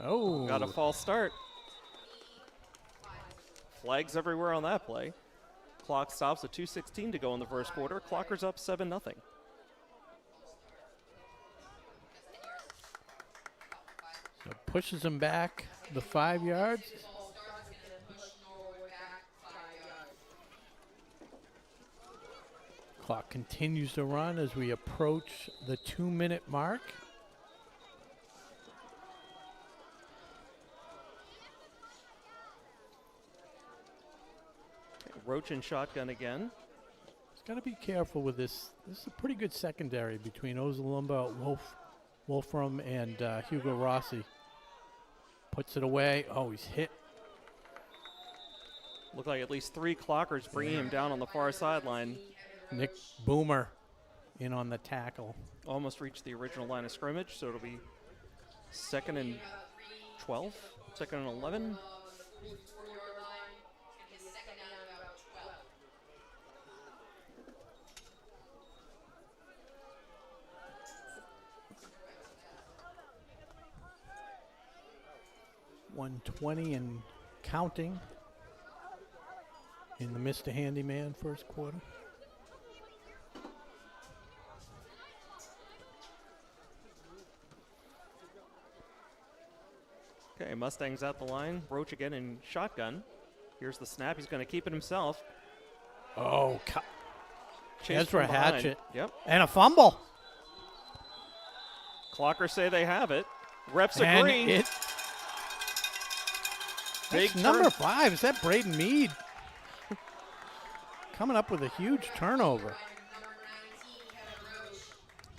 Oh. Got a false start. Flags everywhere on that play. Clock stops at 2:16 to go in the first quarter. Clockers up 7-0. So pushes him back the 5 yards. Clock continues to run as we approach the 2-minute mark. Roach and shotgun again. He's got to be careful with this. This is a pretty good secondary between Ozalumba, Wolfram, and Hugo Rossi. Puts it away. Oh, he's hit. Look like at least 3 Clockers bringing him down on the far sideline. Nick Boomer in on the tackle. Almost reached the original line of scrimmage, so it'll be 2nd and 12, 2nd and 11. .120 and counting in the Mr. Handyman first quarter. Okay, Mustangs out the line. Roach again in shotgun. Here's the snap. He's going to keep it himself. Oh, Ezra Hatchett. Yep. And a fumble. Clockers say they have it. Reps and agree. Big number 5. Is that Braden Mead? Coming up with a huge turnover.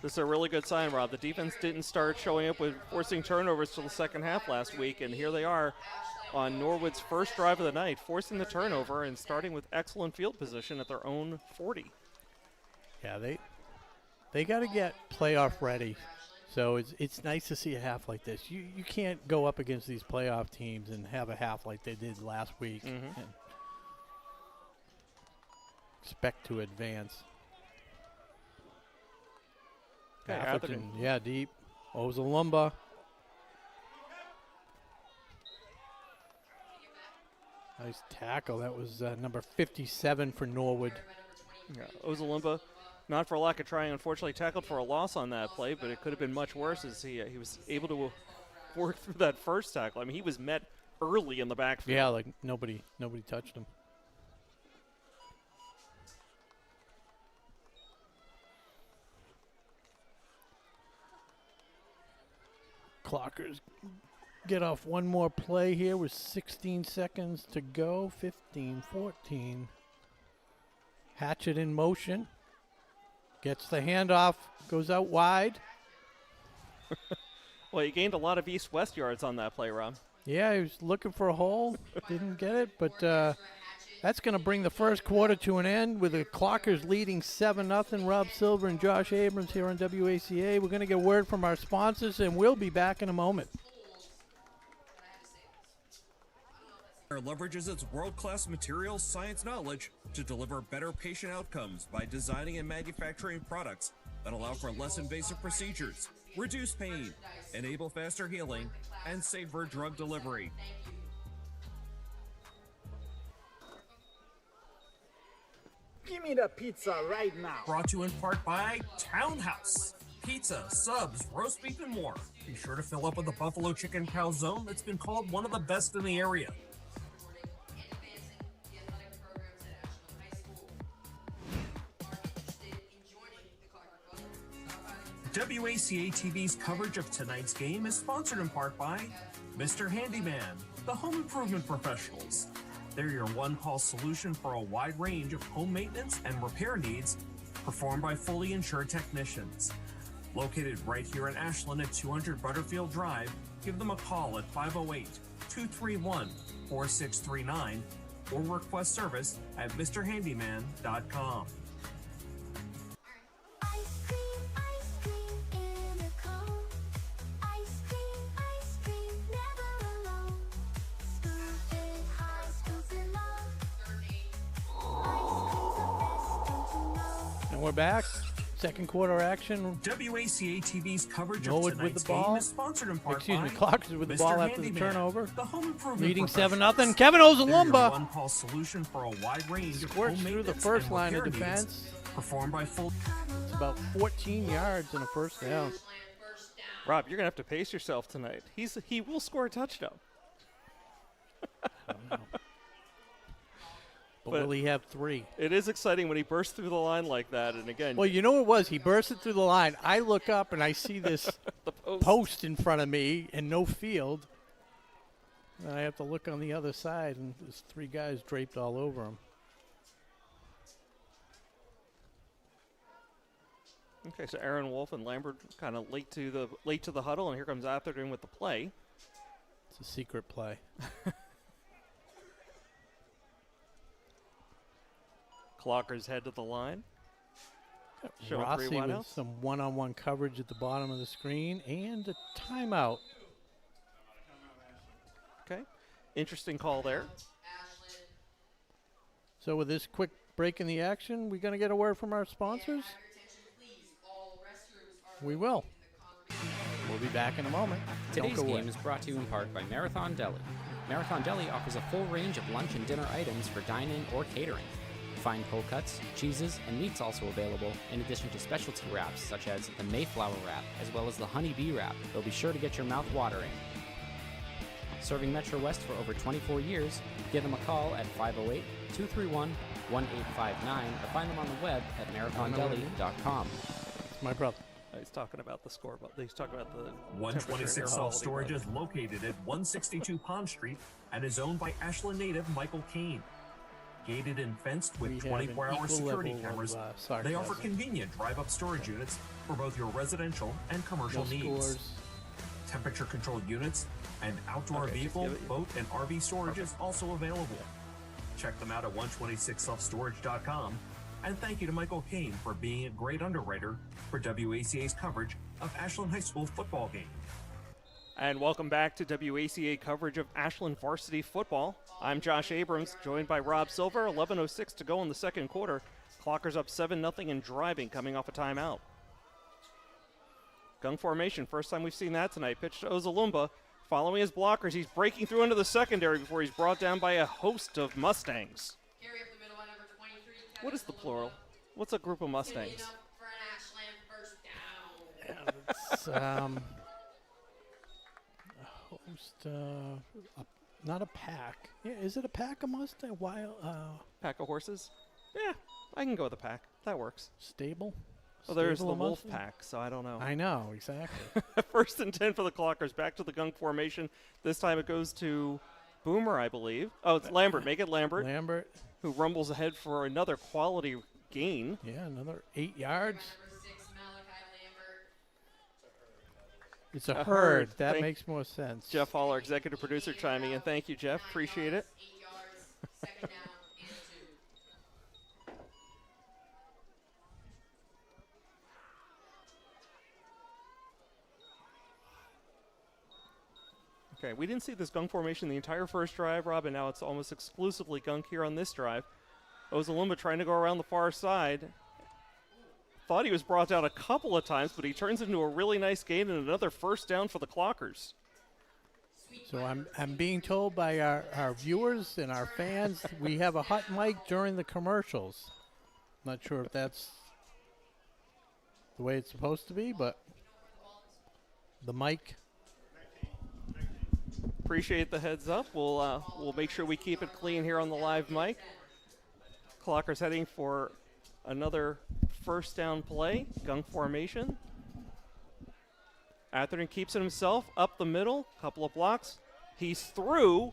This is a really good sign, Rob. The defense didn't start showing up with forcing turnovers till the second half last week, and here they are on Norwood's first drive of the night, forcing the turnover and starting with excellent field position at their own 40. Yeah, they got to get playoff ready. So it's nice to see a half like this. You can't go up against these playoff teams and have a half like they did last week and expect to advance. Okay, Atherton, yeah, deep. Ozalumba. Nice tackle. That was number 57 for Norwood. Yeah, Ozalumba, not for lack of trying, unfortunately tackled for a loss on that play, but it could have been much worse as he was able to work through that first tackle. I mean, he was met early in the backfield. Yeah, like nobody touched him. Clockers get off one more play here with 16 seconds to go. 15-14. Hatchett in motion. Gets the handoff, goes out wide. Well, he gained a lot of east-west yards on that play, Rob. Yeah, he was looking for a hole, didn't get it, but that's going to bring the first quarter to an end with the Clockers leading 7-0. Rob Silver and Josh Abrams here on WACA. We're going to get word from our sponsors, and we'll be back in a moment. Leverages its world-class materials science knowledge to deliver better patient outcomes by designing and manufacturing products that allow for less invasive procedures, reduce pain, enable faster healing, and safer drug delivery. Give me the pizza right now. Brought to you in part by Townhouse. Pizza, subs, roast beef, and more. Be sure to fill up with the buffalo chicken calzone that's been called one of the best in the area. WACA TV's coverage of tonight's game is sponsored in part by Mr. Handyman, the home improvement professionals. They're your one-call solution for a wide range of home maintenance and repair needs performed by fully insured technicians. Located right here in Ashland at 200 Butterfield Drive, give them a call at 508-231-4639 or request service at MrHandyman.com. We're back. Second quarter action. WACA TV's coverage Norwood of tonight's with the ball. game is sponsored in part by Clockers with the Mr. ball after the Handyman, turnover. the home improvement Leading professionals. 7-0. Kevin They're your Ozalumba one-call solution for a wide range of squirts home through the maintenance first and line of repair needs defense. Performed by full. It's about 14 yards in a first down. Rob, you're going to have to pace yourself tonight. He will score a touchdown. But will he have 3? It is exciting when he bursts through the line like that. And again, Well, you know what it was? He bursted through the line. I look up and I see this post in front of me and no field. And I have to look on the other side, and there's 3 guys draped all over him. Okay, so Aaron Wolf and Lambert kind of late to the huddle, and here comes Atherton with the play. It's a secret play. Clockers head to the line. Showing 3 Rossi with wideouts. some one-on-one coverage at the bottom of the screen and a timeout. Okay, interesting call there. So with this quick break in the action, we're going to get a word from our sponsors? We will. We'll be back in a moment. Today's Don't go game away. is brought to you in part by Marathon Deli. Marathon Deli offers a full range of lunch and dinner items for dine-in or catering. Fine cold cuts, cheeses, and meats also available, in addition to specialty wraps such as the Mayflower wrap, as well as the Honey Bee wrap. They'll be sure to get your mouth watering. Serving Metro West for over 24 years, give them a call at 508-231-1859 or find them on the web at marathondeli.com. It's my brother. He's talking about the score, but he's talking about the 126 Self-Storage is located at 162 Pond Street and is owned by Ashland native Michael Kane. Gated and fenced with 24-hour security cameras, they offer convenient drive-up storage units for both your residential and commercial needs. Temperature-controlled units and outdoor vehicle, boat, and RV storage is also available. Check them out at 126selfstorage.com. And thank you to Michael Kane for being a great underwriter for WACA's coverage of Ashland High School football game. And welcome back to WACA coverage of Ashland Varsity football. I'm Josh Abrams, joined by Rob Silver. 11:06 to go in the second quarter. Clockers up 7-0 and driving, coming off a timeout. Gung formation, first time we've seen that tonight. Pitch to Ozalumba. Following his blockers, he's breaking through into the secondary before he's brought down by a host of Mustangs. What is the plural? What's a group of Mustangs? It's a host, not a pack. Yeah, is it a pack of Mustang? Pack of horses? Yeah, I can go with a pack. That works. Stable? Well, there's the Stable of wolf Mustang? pack, so I don't know. I know, exactly. First and 10 for the Clockers. Back to the Gung formation. This time it goes to Boomer, I believe. Oh, it's Lambert. Make it Lambert. Lambert. Who rumbles ahead for another quality gain. Yeah, another 8 yards. It's a herd. That makes more sense. Jeff Hall, our executive producer, chiming in. Thank you, Jeff. Appreciate it. Okay, we didn't see this gunk formation the entire first drive, Rob, and now it's almost exclusively gunk here on this drive. Ozalumba trying to go around the far side. Thought he was brought down a couple of times, but he turns into a really nice gain and another first down for the Clockers. So I'm being told by our viewers and our fans we have a hot mic during the commercials. Not sure if that's the way it's supposed to be, but the mic. Appreciate the heads up. We'll make sure we keep it clean here on the live mic. Clockers heading for another first down play, gunk formation. Atherton keeps it himself up the middle, couple of blocks. He's through,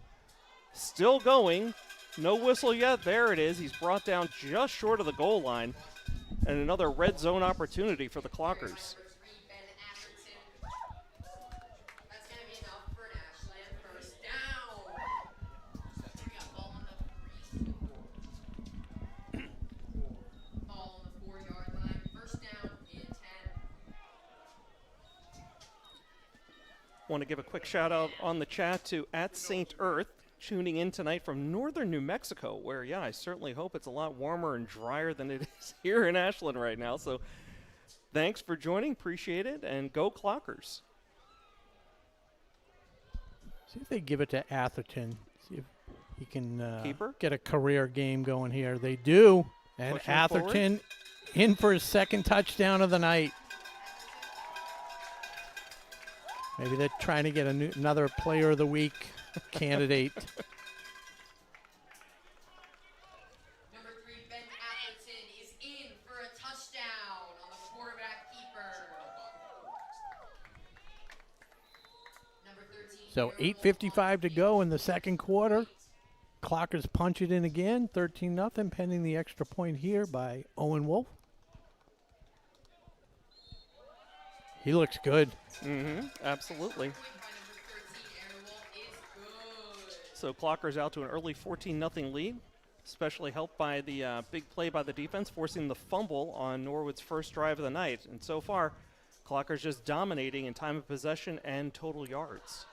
still going. No whistle yet. There it is. He's brought down just short of the goal line. And another red zone opportunity for the Clockers. Want to give a quick shout out on the chat to @Saint-Earth, tuning in tonight from northern New Mexico, where, yeah, I certainly hope it's a lot warmer and drier than it is here in Ashland right now. So thanks for joining. Appreciate it. And go Clockers. See if they give it to Atherton. See if he can Keeper? Get a career game going here. They do. And Pushing Atherton in for his second touchdown of the night. Maybe they're trying to get another Player of the Week candidate. Number 3, Ben Atherton, is in for a touchdown on the quarterback keeper. Number 13. So 8:55 to go in the second quarter. Clockers punch it in again, 13-0, pending the extra point here by Owen Wolf. He looks good. Absolutely. So Clockers out to an early 14-0 lead, especially helped by the big play by the defense, forcing the fumble on Norwood's first drive of the night. And so far, Clockers just dominating in time of possession and total yards.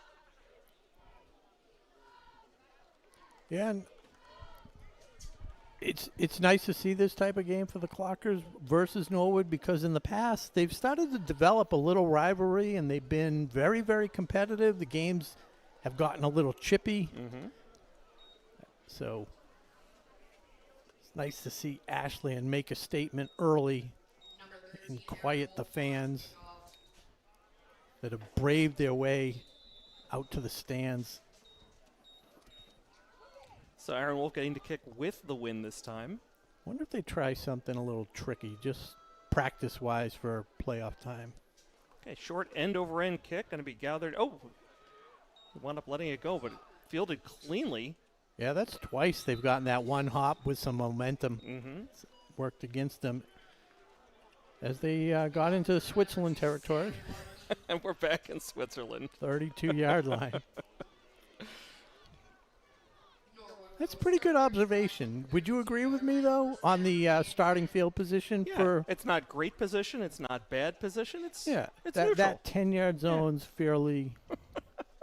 Yeah, and it's nice to see this type of game for the Clockers versus Norwood, because in the past they've started to develop a little rivalry and they've been very, very competitive. The games have gotten a little chippy. So it's nice to see Ashland make a statement early and quiet the fans that have braved their way out to the stands. So Aaron Wolf getting to kick with the win this time. Wonder if they try something a little tricky, just practice-wise for playoff time. Okay, short end-over-end kick going to be gathered. Oh, wound up letting it go, but fielded cleanly. Yeah, that's twice they've gotten that one hop with some momentum. It's worked against them as they got into the Switzerland territory. And we're back in Switzerland. 32-yard line. That's a pretty good observation. Would you agree with me, though, on the starting field position? For it's not great position. It's not bad position. It's it's that, neutral. that 10-yard zone's fairly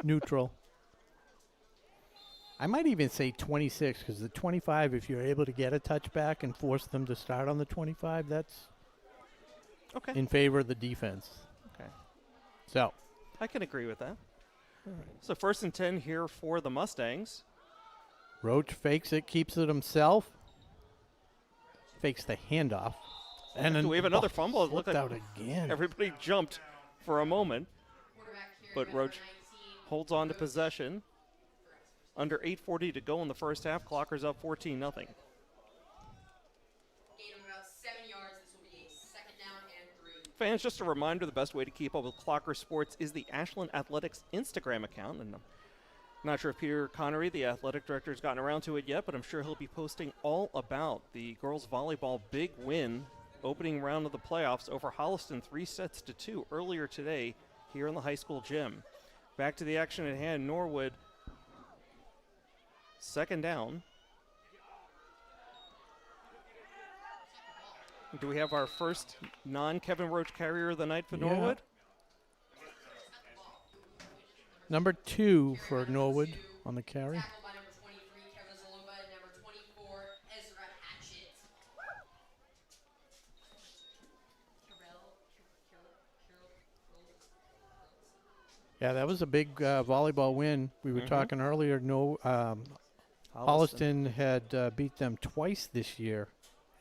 neutral. I might even say 26, because the 25, if you're able to get a touchback and force them to start on the 25, that's in favor of the defense. Okay. So I can agree with that. So 1st and 10 here for the Mustangs. Roach fakes it, keeps it himself. Fakes the handoff. And do we have another fumble? It looked looked like out again. Everybody jumped for a moment. But Roach holds on to possession. Under 8:40 to go in the first half. Clockers up 14-0. Gain of about 7 yards. This will be a second down and 3. Fans, just a reminder, the best way to keep up with Clocker Sports is the Ashland Athletics Instagram account. And Not sure if Peter Connery, the athletic director, has gotten around to it yet, but I'm sure he'll be posting all about the girls volleyball big win, opening round of the playoffs over Holliston 3-2 earlier today here in the high school gym. Back to the action at hand. Norwood, second down. Do we have our first non-Kevin Roach carrier of the night for Norwood? Number 2 for Norwood on the carry. Yeah, that was a big volleyball win. We were talking earlier. Holliston had beat them twice this year,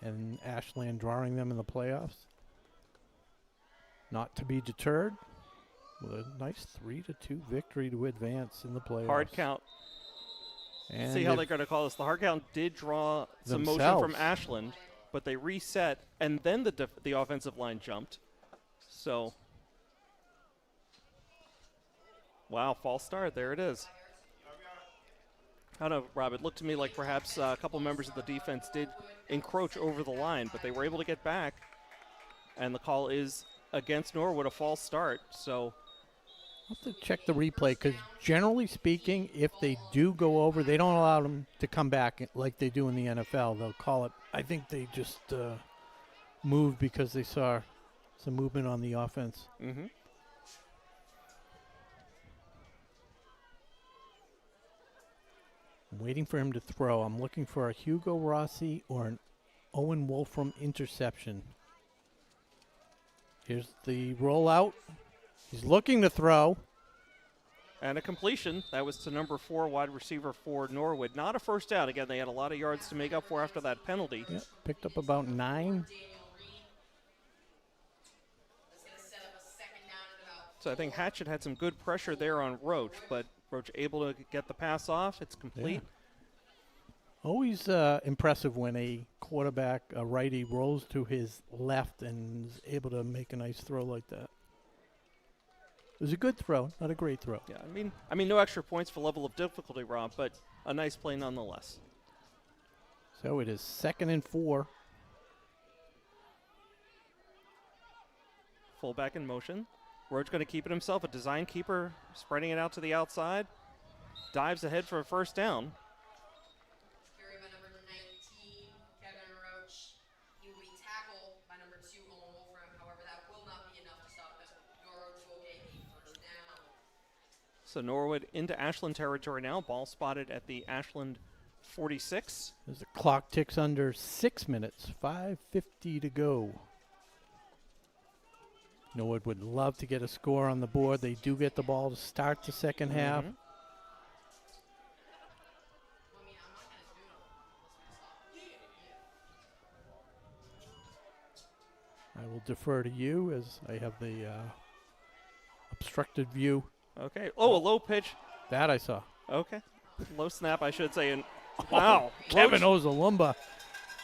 and Ashland drawing them in the playoffs. Not to be deterred, with a nice 3-2 victory to advance in the playoffs. Hard count. And see how they're going to call this. The hard count did draw some motion from Ashland, but they reset, and then the offensive line jumped. So, wow, false start. There it is. I don't know, Rob, it looked to me like perhaps a couple members of the defense did encroach over the line, but they were able to get back, and the call is against Norwood, a false start. So I'll have to check the replay, because generally speaking, if they do go over, they don't allow them to come back like they do in the NFL. They'll call it, I think they just moved because they saw some movement on the offense. Mm-hmm. I'm waiting for him to throw. I'm looking for a Hugo Rossi or an Owen Wolfram interception. Here's the rollout. He's looking to throw. And a completion. That was to number 4 wide receiver for Norwood. Not a first down. Again, they had a lot of yards to make up for after that penalty. Yep, picked up about 9. So I think Hatchett had some good pressure there on Roach, but Roach able to get the pass off. It's complete. Yeah. Always impressive when a quarterback, a righty, rolls to his left and is able to make a nice throw like that. It was a good throw, not a great throw. Yeah, I mean, no extra points for level of difficulty, Rob, but a nice play nonetheless. So it is 2nd and 4. Fullback in motion. Roach going to keep it himself. A design keeper spreading it out to the outside. Dives ahead for a first down. Carry by number 19, Kevin Roach. He will be tackled by number 2, Owen Wolfram. However, that will not be enough to stop him. Norwood will get a first down. So Norwood into Ashland territory now. Ball spotted at the Ashland 46. As the clock ticks under 6 minutes, 5:50 to go. Norwood would love to get a score on the board. They do get the ball to start the second half. I will defer to you as I have the obstructed view. Okay. Oh, a low pitch. That I saw. Okay. Low snap, I should say. And wow. Kevin Ozalumba.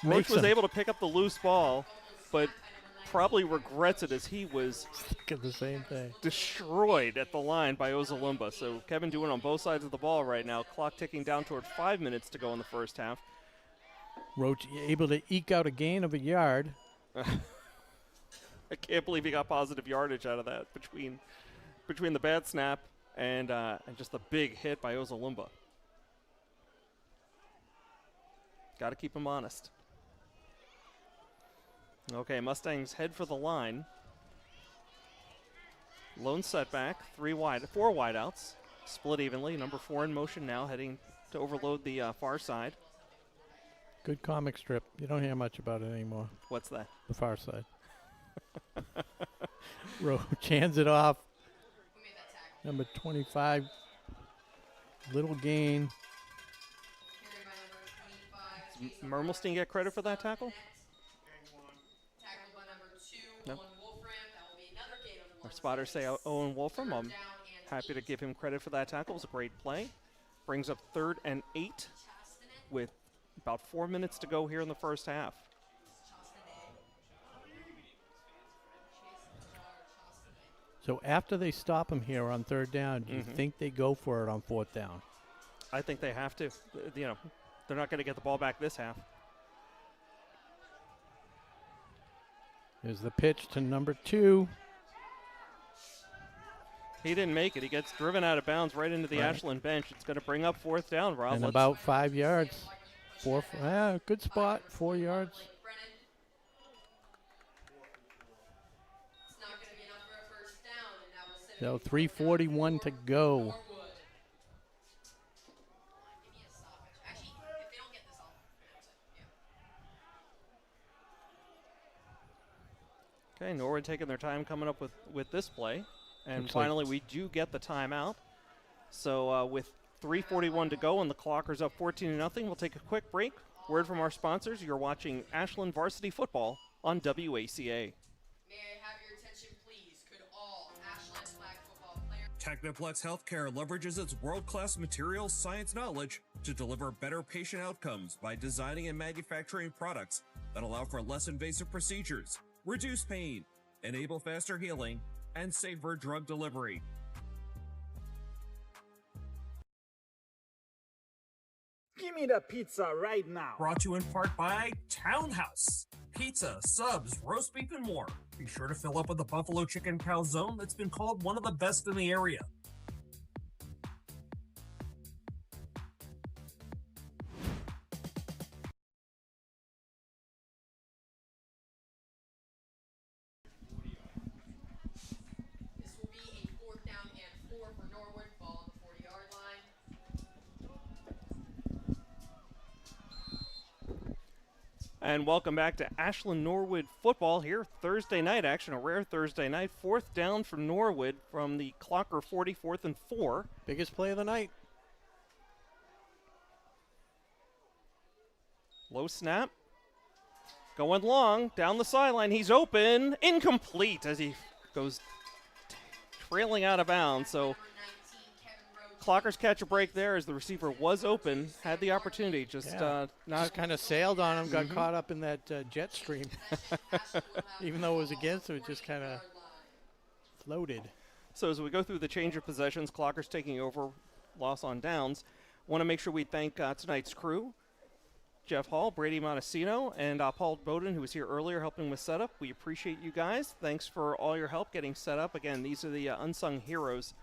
Roach was able to pick up the loose ball, but probably regrets it as he was thinking the same thing. Destroyed at the line by Ozalumba. So Kevin doing on both sides of the ball right now. Clock ticking down toward 5 minutes to go in the first half. Roach able to eke out a gain of a yard. I can't believe he got positive yardage out of that between the bad snap and just the big hit by Ozalumba. Got to keep him honest. Okay, Mustangs head for the line. Lone setback, 4 wideouts, split evenly. Number 4 in motion now, heading to overload the far side. Good comic strip. You don't hear much about it anymore. What's that? The far side. Roach hands it off. Number 25. Little gain. Does Mermelstein get credit for that tackle? No. Our spotters say Owen Wolfram. I'm happy to give him credit for that tackle. It was a great play. Brings up 3rd and 8 with about 4 minutes to go here in the first half. So after they stop him here on 3rd down, do you think they go for it on 4th down? I think they have to. You know, they're not going to get the ball back this half. Here's the pitch to number 2. He didn't make it. He gets driven out of bounds right into the Ashland bench. It's going to bring up 4th down, Rob. And about 5 yards. Good spot, 4 yards. So 3:41 to go. Okay, Norwood taking their time coming up with this play. And Looks finally, we do get the timeout. So with 3:41 to go and the Clockers up 14-0, we'll take a quick break. Word from our sponsors, you're watching Ashland Varsity Football on WACA. Technoplex Healthcare leverages its world-class materials science knowledge to deliver better patient outcomes by designing and manufacturing products that allow for less invasive procedures, reduce pain, enable faster healing, and safer drug delivery. Give me the pizza right now. Brought to you in part by Townhouse. Pizza, subs, roast beef, and more. Be sure to fill up with the buffalo chicken calzone that's been called one of the best in the area. This will be a 4th down and 4 for Norwood, ball on the 40-yard line. And welcome back to Ashland Norwood football here. Thursday night action, a rare Thursday night. 4th down for Norwood from the Clocker 40, 4th and 4. Biggest play of the night. Low snap. Going long, down the sideline. He's open. Incomplete as he goes trailing out of bounds. So Clockers catch a break there as the receiver was open, had the opportunity, just kind of sailed on him, got caught up in that jet stream. Even though it was against him, it just kind of floated. So as we go through the change of possessions, Clockers taking over, loss on downs. Want to make sure we thank tonight's crew. Jeff Hall, Brady Montesino, and Paul Bowden, who was here earlier helping with setup. We appreciate you guys. Thanks for all your help getting set up. Again, these are the unsung heroes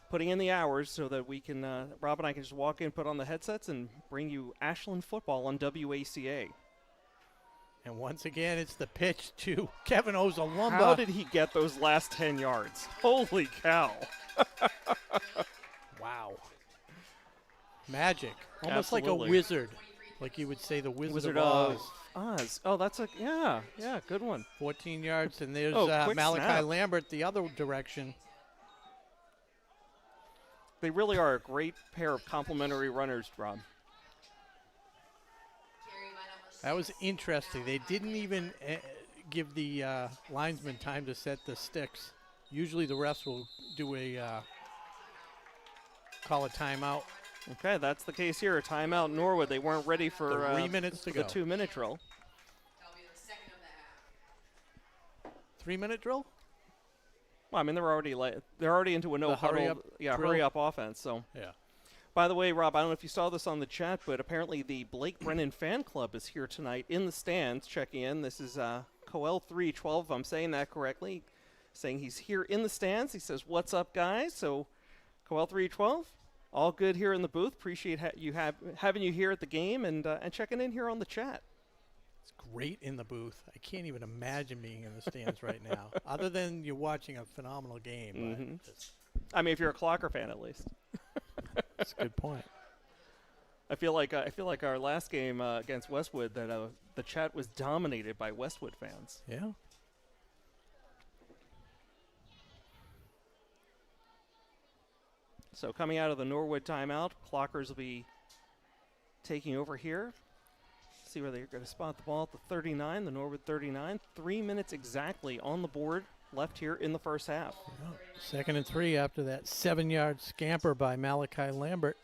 putting in the hours so that we can, Rob and I can just walk in, put on the headsets, and bring you Ashland football on WACA. And once again, it's the pitch to Kevin Ozalumba. How did he get those last 10 yards? Holy cow. Wow. Magic. Almost Absolutely. like a wizard. Like you would say the Wizard of Oz. Oh, that's a, yeah, good one. 14 yards, and there's quick Malachi snap. Lambert the other direction. They really are a great pair of complementary runners, Rob. That was interesting. They didn't even give the linesman time to set the sticks. Usually the refs will do call a timeout. Okay, that's the case here. A timeout Norwood. They weren't ready for 3 minutes to the go. 2-minute drill. 3-minute drill? Well, I mean, they're already into a no huddle, hurry up offense. So, yeah. By the way, Rob, I don't know if you saw this on the chat, but apparently the Blake Brennan fan club is here tonight in the stands checking in. This is Coel 312, if I'm saying that correctly, saying he's here in the stands. He says, "What's up, guys?" So, Coel 312, all good here in the booth. Appreciate having you here at the game and checking in here on the chat. It's great in the booth. I can't even imagine being in the stands right now, other than you're watching a phenomenal game. Mm-hmm. I mean, if you're a Clocker fan, at least. That's a good point. I feel like our last game against Westwood that the chat was dominated by Westwood fans. Yeah. So coming out of the Norwood timeout, Clockers will be taking over here. See where they're going to spot the ball at the 39, the Norwood 39. 3 minutes exactly on the board left here in the first half. Yeah. 2nd and 3 after that 7-yard scamper by Malachi Lambert.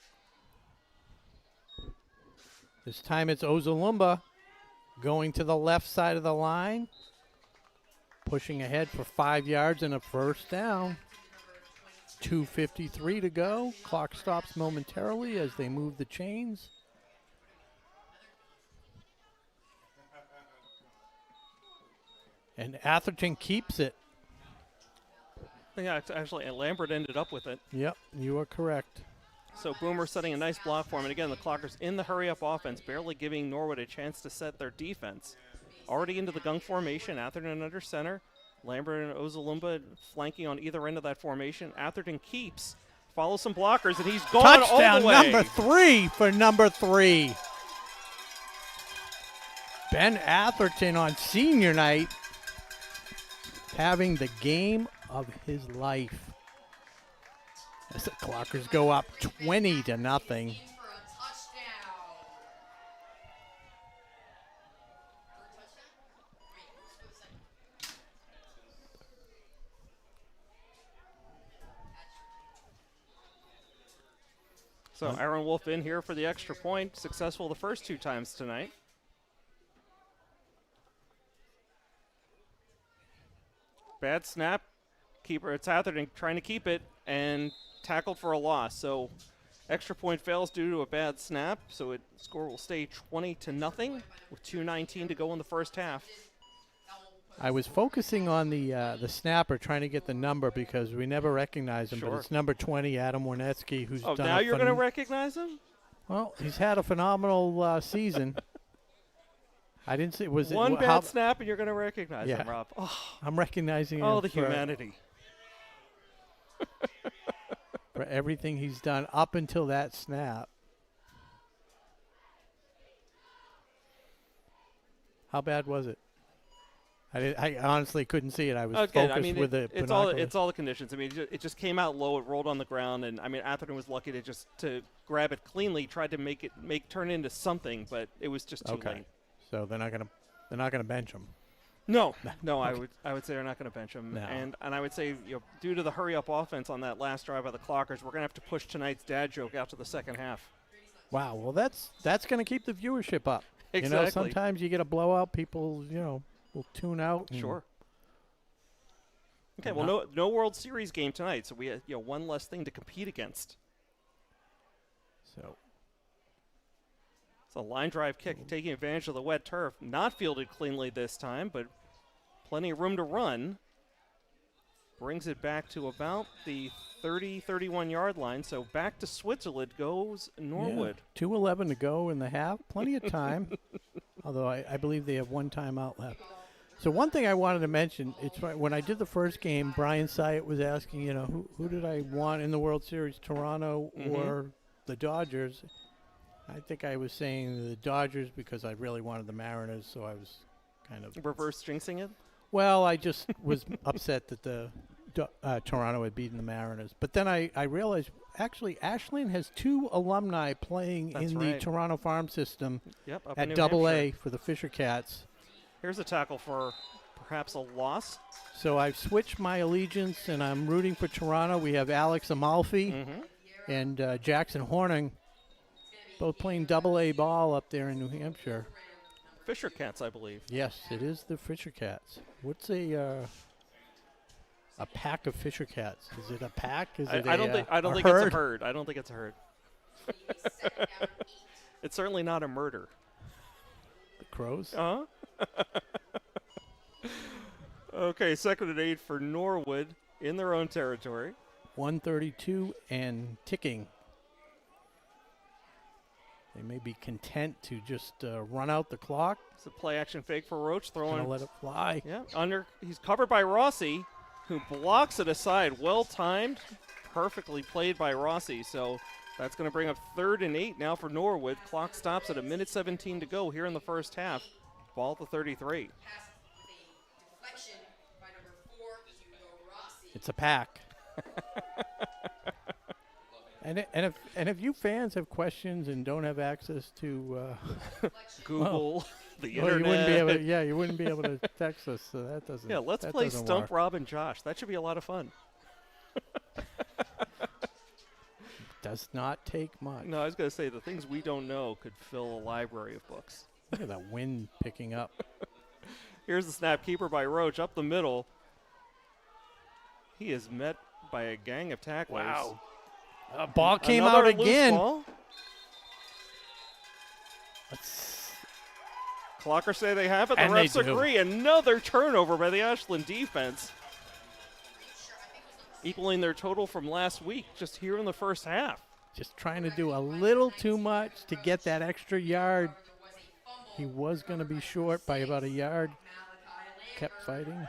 This time it's Ozalumba going to the left side of the line, pushing ahead for 5 yards and a first down. 2:53 to go. Clock stops momentarily as they move the chains. And Atherton keeps it. Yeah, actually, Lambert ended up with it. Yep, you are correct. So Boomer setting a nice block for him. And again, the Clockers in the hurry-up offense, barely giving Norwood a chance to set their defense. Already into the gung formation, Atherton under center. Lambert and Ozalumba flanking on either end of that formation. Atherton keeps, follows some blockers, and he's gone all the way. Touchdown number 3 for number 3. Ben Atherton on senior night having the game of his life. As the Clockers go up 20-0. So Aaron Wolf in here for the extra point. Successful the first 2 times tonight. Bad snap. Keeper, it's Atherton trying to keep it and tackled for a loss. So extra point fails due to a bad snap. So score will stay 20-0 with 2:19 to go in the first half. I was focusing on the snapper, trying to get the number because we never recognize him. Sure. But it's number 20, Adam Warnetsky, who's done. Now you're going to recognize him? Well, he's had a phenomenal season. I didn't see. Was one it bad snap and you're going to recognize him, Rob? Oh, I'm recognizing him. Oh, the humanity. For everything he's done up until that snap. How bad was it? I honestly couldn't see it. I was focused with the binoculars. It's all the conditions. I mean, it just came out low. It rolled on the ground, and I mean, Atherton was lucky to grab it cleanly. Tried to turn it into something, but it was just too late. So they're not gonna bench him. No, Okay. I would say they're not going to bench him, No. and I would say due to the hurry up offense on that last drive by the Clockers, we're going to have to push tonight's dad joke out to the second half. Wow. Well, that's going to keep the viewership up. Exactly. You know, sometimes you get a blowout, people will tune out. Sure. Okay. Well, no World Series game tonight, so we have one less thing to compete against. So. It's a line drive kick, taking advantage of the wet turf. Not fielded cleanly this time, but plenty of room to run. Brings it back to about the 30-31 yard line. So back to Switzerland goes Norwood. Yeah, 2:11 to go in the half. Plenty of time. Although I believe they have one timeout left. So one thing I wanted to mention, it's when I did the first game, Brian Syatt was asking, who did I want in the World Series, Toronto or the Dodgers? I think I was saying the Dodgers because I really wanted the Mariners, so I was kind of reverse jinxing it. Well, I just was upset that the Toronto had beaten the Mariners. But then I realized, actually, Ashland has 2 alumni playing the Toronto farm system at Double-A for the Fisher Cats. Here's a tackle for perhaps a loss. So I've switched my allegiance, and I'm rooting for Toronto. We have Alex Amalfi and Jackson Horning, both playing Double-A ball up there in New Hampshire. Fisher Cats, I believe. Yes, it is the Fisher Cats. What's a pack of Fisher Cats? Is it a pack? Is it I don't think it's a herd. I don't think it's a herd. It's certainly not a murder. The Crows? Okay, 2nd and 8 for Norwood in their own territory. 1:32 and ticking. They may be content to just run out the clock. It's a play action fake for Roach, throwing. Let it fly. Yeah, he's covered by Rossi, who blocks it aside. Well timed, perfectly played by Rossi. So that's going to bring up 3rd and 8 now for Norwood. Clock stops at 1:17 to go here in the first half. Ball at the 33. It's a pack. And if you fans have questions and don't have access to Google, the internet, you wouldn't be able to text us. So that doesn't. Yeah, let's play Stump Rob and Josh. That should be a lot of fun. Does not take much. No, I was going to say the things we don't know could fill a library of books. Look at that wind picking up. Here's the snap, keeper by Roach up the middle. He is met by a gang of tacklers. Wow. A ball came Another out loose again. Ball. Clockers say they have it. The And they refs do. agree. Another turnover by the Ashland defense, equaling their total from last week just here in the first half. Just trying to do a little too much to get that extra yard. He was going to be short by about a yard. Kept fighting.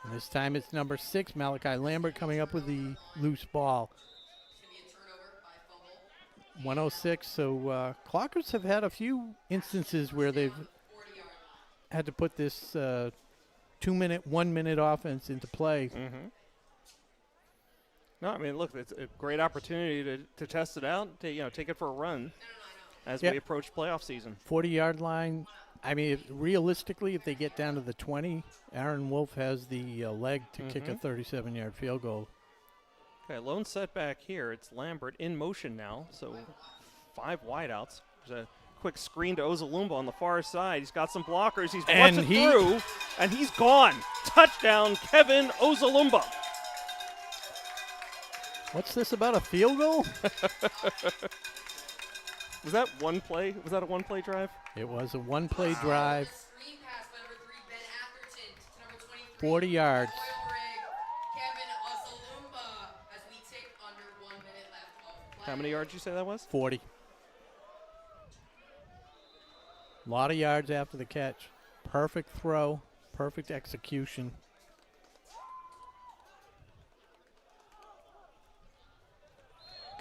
And this time it's number 6, Malachi Lambert, coming up with the loose ball. 106. So Clockers have had a few instances where they've had to put this 2-minute, 1-minute offense into play. Mm-hmm. No, I mean, look, it's a great opportunity to test it out, to take it for a run as we approach playoff season. 40-yard line. I mean, realistically, if they get down to the 20, Aaron Wolf has the leg to kick a 37-yard field goal. Okay, lone setback here. It's Lambert in motion now, so 5 wideouts. There's a quick screen to Ozalumba on the far side. He's got some blockers. He's rushing through, and he's gone. Touchdown, Kevin Ozalumba. What's this about, a field goal? Was that one play? Was that a one-play drive? It was a one-play drive. 40 yards. How many yards did you say that was? 40. A lot of yards after the catch. Perfect throw, perfect execution.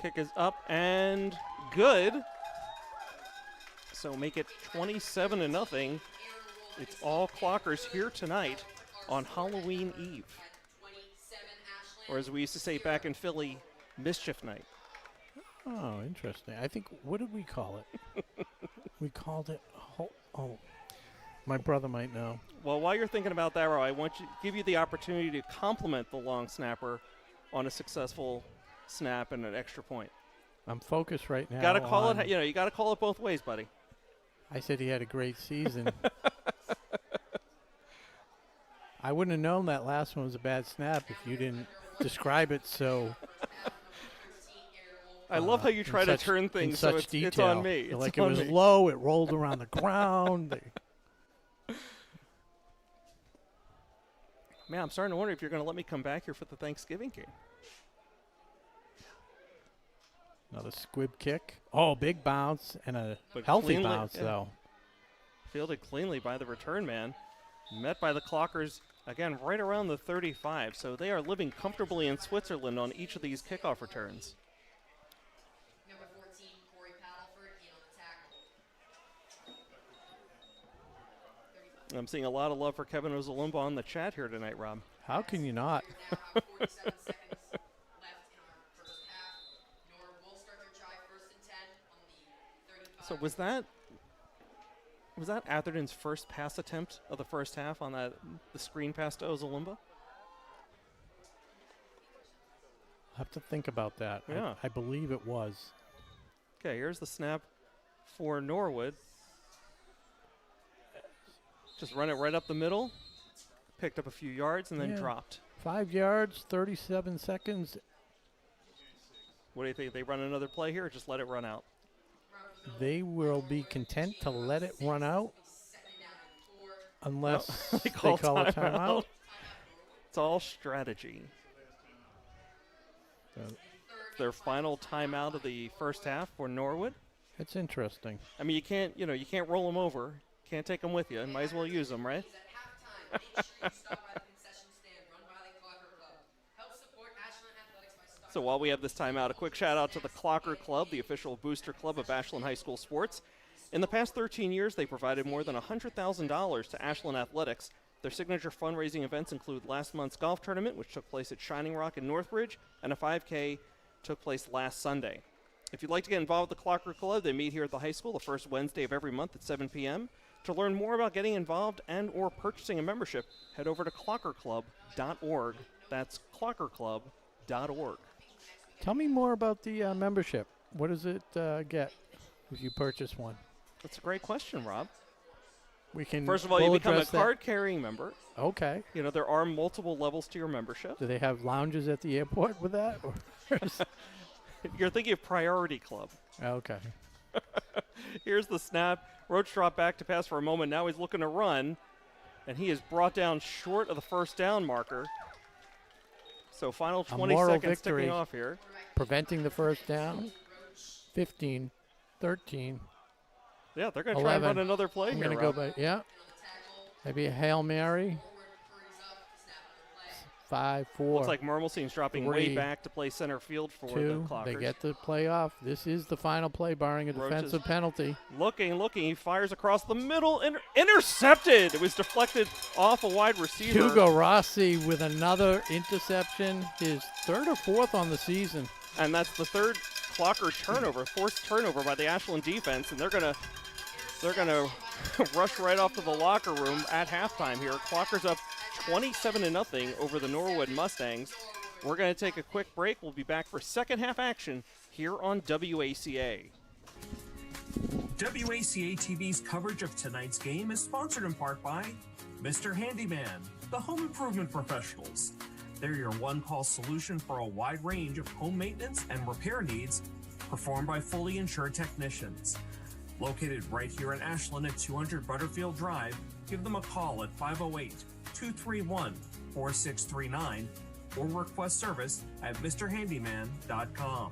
Kick is up and good. So make it 27-0. It's all Clockers here tonight on Halloween Eve. Or as we used to say back in Philly, Mischief Night. Oh, interesting. I think, what did we call it? We called it, my brother might know. Well, while you're thinking about that, Ro, I want to give you the opportunity to compliment the long snapper on a successful snap and an extra point. I'm focused right now. Got to call it, you got to call it both ways, buddy. I said he had a great season. I wouldn't have known that last one was a bad snap if you didn't describe it so. I love how you try to turn things so it's on me. It's like it was low, it rolled around the ground. Man, I'm starting to wonder if you're going to let me come back here for the Thanksgiving game. Another squib kick. Oh, big bounce and a healthy bounce, though. Fielded cleanly by the return man. Met by the Clockers, again, right around the 35. So they are living comfortably in Switzerland on each of these kickoff returns. I'm seeing a lot of love for Kevin Ozalumba on the chat here tonight, Rob. How can you not? So was that Atherton's first pass attempt of the first half on the screen pass to Ozalumba? I'll have to think about that. Yeah. I believe it was. Okay, here's the snap for Norwood. Just run it right up the middle. Picked up a few yards and then dropped. 5 yards, 37 seconds. What do you think? They run another play here or just let it run out? They will be content to let it run out unless they call a timeout. It's all strategy. Their final timeout of the first half for Norwood. It's interesting. I mean, you can't roll them over. Can't take them with you. Might as well use them, right? So while we have this timeout, a quick shout out to the Clocker Club, the official booster club of Ashland High School sports. In the past 13 years, they provided more than $100,000 to Ashland athletics. Their signature fundraising events include last month's golf tournament, which took place at Shining Rock in Northbridge, and a 5K took place last Sunday. If you'd like to get involved with the Clocker Club, they meet here at the high school the first Wednesday of every month at 7 p.m. To learn more about getting involved and or purchasing a membership, head over to clockerclub.org. That's clockerclub.org. Tell me more about the membership. What does it get if you purchase one? That's a great question, Rob. We can. First of all, we'll you become a address that. card-carrying member. Okay. You know, there are multiple levels to your membership. Do they have lounges at the airport with that? You're thinking of Priority Club. Okay. Here's the snap. Roach dropped back to pass for a moment. Now he's looking to run, and he is brought down short of the first down marker. So final 20 seconds ticking off here. Preventing the first down. 15, 13. Yeah, they're going to try and run another play I'm here. I'm going to go back. Yeah. Maybe a Hail Mary. 5, 4. Looks like Mermelstein's dropping 3, way back to play center field for 2. the Clockers. They get the play off. This is the final play, barring a defensive penalty. Looking. He fires across the middle. Intercepted. It was deflected off a wide receiver. Hugo Rossi with another interception. His 3rd or 4th on the season. And that's the 3rd Clocker turnover, forced turnover by the Ashland defense, and they're gonna rush right off to the locker room at halftime here. Clockers up 27-0 over the Norwood Mustangs. We're going to take a quick break. We'll be back for second half action here on WACA. WACA TV's coverage of tonight's game is sponsored in part by Mr. Handyman, the home improvement professionals. They're your one-call solution for a wide range of home maintenance and repair needs, performed by fully insured technicians. Located right here in Ashland at 200 Butterfield Drive, give them a call at 508-231-4639 or request service at MrHandyman.com.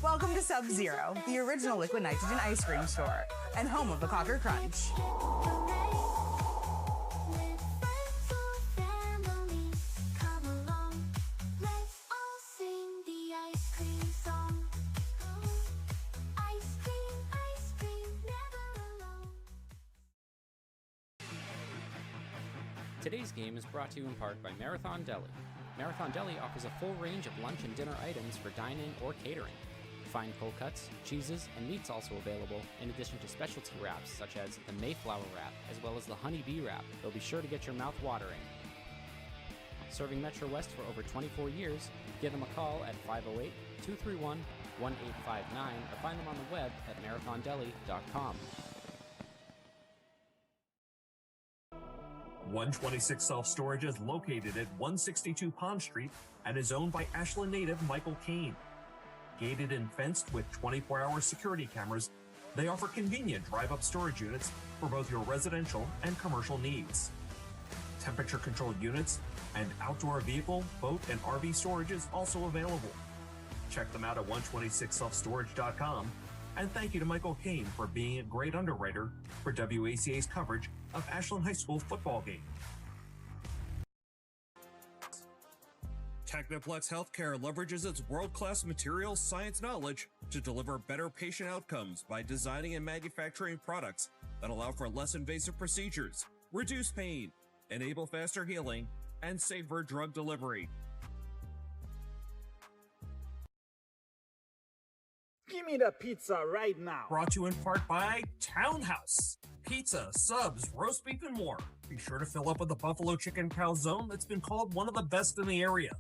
Welcome to Sub-Zero, the original liquid nitrogen ice cream store and home of the Clocker Crunch. Today's game is brought to you in part by Marathon Deli. Marathon Deli offers a full range of lunch and dinner items for dine-in or catering. Fine cold cuts, cheeses, and meats also available, in addition to specialty wraps such as the Mayflower wrap, as well as the Honey Bee wrap. They'll be sure to get your mouth watering. Serving Metro West for over 24 years, give them a call at 508-231-1859 or find them on the web at marathondeli.com. 126 Self-Storage is located at 162 Pond Street and is owned by Ashland native Michael Kane. Gated and fenced with 24-hour security cameras, they offer convenient drive-up storage units for both your residential and commercial needs. Temperature-controlled units and outdoor vehicle, boat, and RV storage is also available. Check them out at 126selfstorage.com, and thank you to Michael Kane for being a great underwriter for WACA's coverage of Ashland High School football game. Technoplex Healthcare leverages its world-class materials science knowledge to deliver better patient outcomes by designing and manufacturing products that allow for less invasive procedures, reduce pain, enable faster healing, and safer drug delivery. Give me the pizza right now. Brought to you in part by Townhouse. Pizza, subs, roast beef, and more. Be sure to fill up with the buffalo chicken calzone that's been called one of the best in the area.